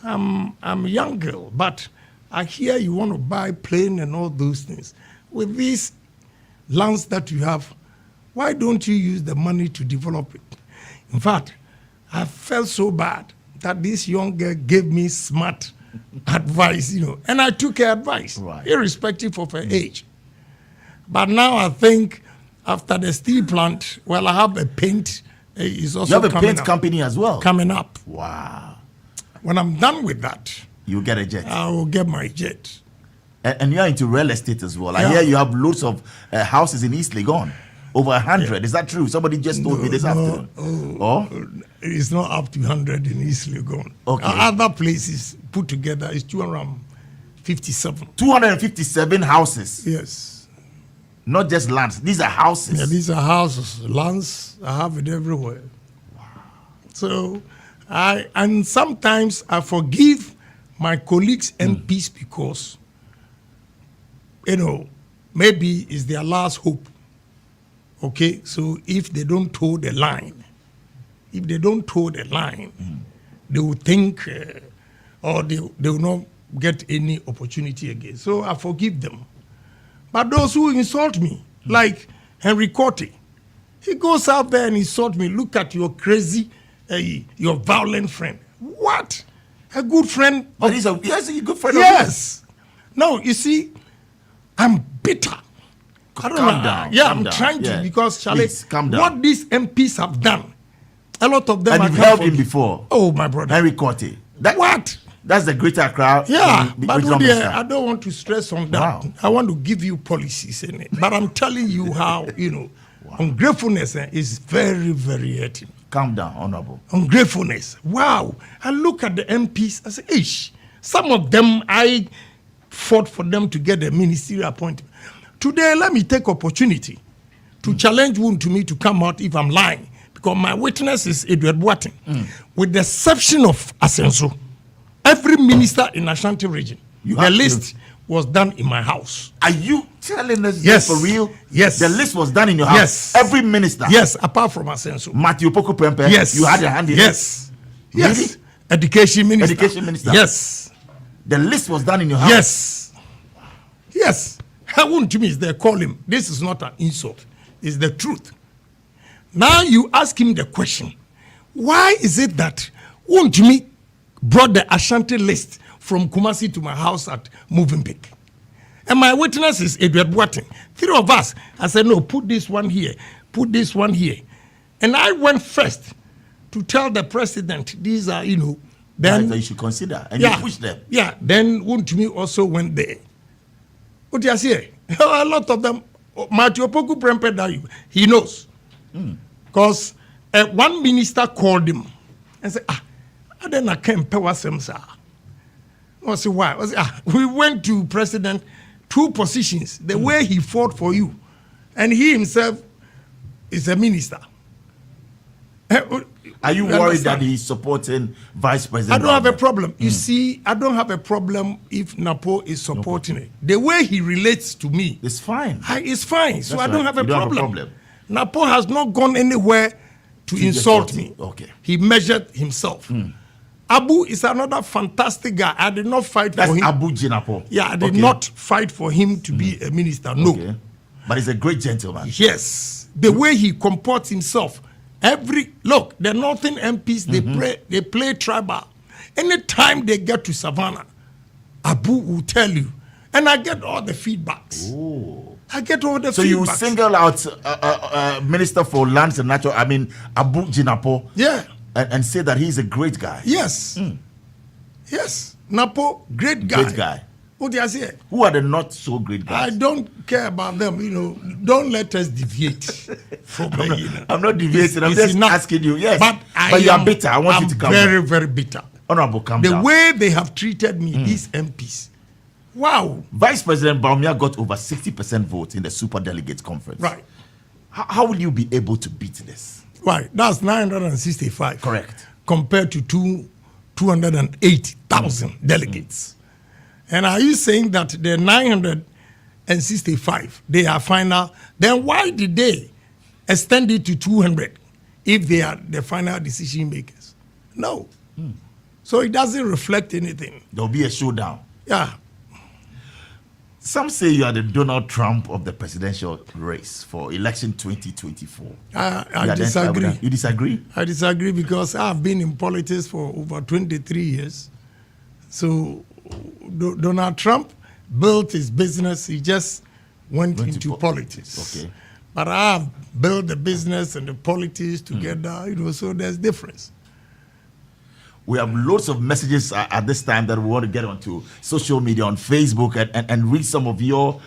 I'm a young girl, but I hear you want to buy plane and all those things. With these lands that you have, why don't you use the money to develop it? In fact, I felt so bad that this young girl gave me smart advice, and I took her advice, irrespective of her age. But now I think after the steel plant, well, I have a paint. Is also you have a paint company as well? Coming up. Wow. When I'm done with that, you'll get a jet. I will get my jet. And you're into real estate as well. Yeah. I hear you have loads of houses in East Legon. Over 100. Yeah. Is that true? Somebody just told me this afternoon. It's not up to 100 in East Legon. Okay. Other places put together is 257. 257 houses? Yes. Not just lands. These are houses. Yeah, these are houses. Lands, I have it everywhere. Wow. So, and sometimes I forgive my colleagues MPs because, maybe it's their last hope. Okay, so if they don't toe the line, they will think or they will not get any opportunity again. So I forgive them. But those who insult me, like Henry Corte, he goes out there and insults me. Look at your crazy, your violent friend. What? A good friend? But he's a good friend. Yes. No, you see, I'm bitter. Calm down. Yeah, I'm trying to because Charlie, what these MPs have done, a lot of them. And you've helped him before. Oh, my brother, Henry Corte. What? That's the greater crowd. Yeah, but I don't want to stress on that. Wow. I want to give you policies in it, but I'm telling you how ungratefulness is very, very hurting. Calm down, Honorable. Ungratefulness. Wow. I look at the MPs. I say, ish. Some of them I fought for them to get a ministerial appointment. Today, let me take opportunity to challenge WONTUMI to come out if I'm lying, because my witness is Edward Boateng. With the exception of Asenso, every minister in Ashanti region, the list was done in my house. Are you telling us yes. this for real? Yes. The list was done in your house? Yes. Every minister? Yes, apart from Asenso. Matthew Poku Prempeh? Yes. You had a hand in yes. it? Yes. Really? Education minister. Education minister? Yes. The list was done in your house? Yes. Yes. WONTUMI is there, call him. This is not an insult. It's the truth. Now you ask him the question. Why is it that WONTUMI brought the Ashanti list from Kumasi to my house at Movenpick? And my witness is Edward Boateng. Three of us. I said, no, put this one here. Put this one here. And I went first to tell the president, these are, then that you should consider. And you push them. Yeah. Then WONTUMI also went there. What you say? A lot of them, Matthew Poku Prempeh, he knows. Because one minister called him and said, I then I can't pay what some sir. I said, why? I said, we went to president 2 positions, the way he fought for you. And he himself is a minister. Are you worried that he's supporting Vice President? I don't have a problem. You see, I don't have a problem if Napo is supporting it. The way he relates to me, it's fine. It's fine. So I don't have a problem. Napo has not gone anywhere to insult me. Okay. He measured himself. Abu is another fantastic guy. I did not fight for him. That's Abu Jinapo. Yeah, I did not fight for him to be a minister. No. Okay. But he's a great gentleman. Yes. The way he comports himself. Look, the Northern MPs, they play tribal. Anytime they get to Savannah, Abu will tell you. And I get all the feedbacks. Oh. I get all the feedbacks. So you single out Minister for Lands and Natural, Abu Jinapo. Yeah. And say that he's a great guy. Yes. Yes. Napo, great guy. Great guy. What do I say? Who are the not so great guys? I don't care about them. Don't let us deviate from I'm not deviating. I'm just asking you. Yes. But you are bitter. I want you to come very, very bitter. Honorable, come down. The way they have treated me, these MPs. Wow. Vice President Baumia got over 60% vote in the Super Delegates Conference. Right. How will you be able to beat this? Right. That's 965. Correct. Compared to 280,000 delegates. And are you saying that the 900 and 65. They are final. Then why did they extend it to 200 if they are the final decision makers? No. So it doesn't reflect anything. There'll be a showdown. Yeah. Some say you are the Donald Trump of the presidential race for election 2024. I disagree. You disagree? I disagree because I've been in politics for over 23 years. So Donald Trump built his business. He just went into politics. Okay. But I have built the business and the politics together, so there's difference. We have loads of messages at this time that we want to get onto social media, on Facebook, and read some of your,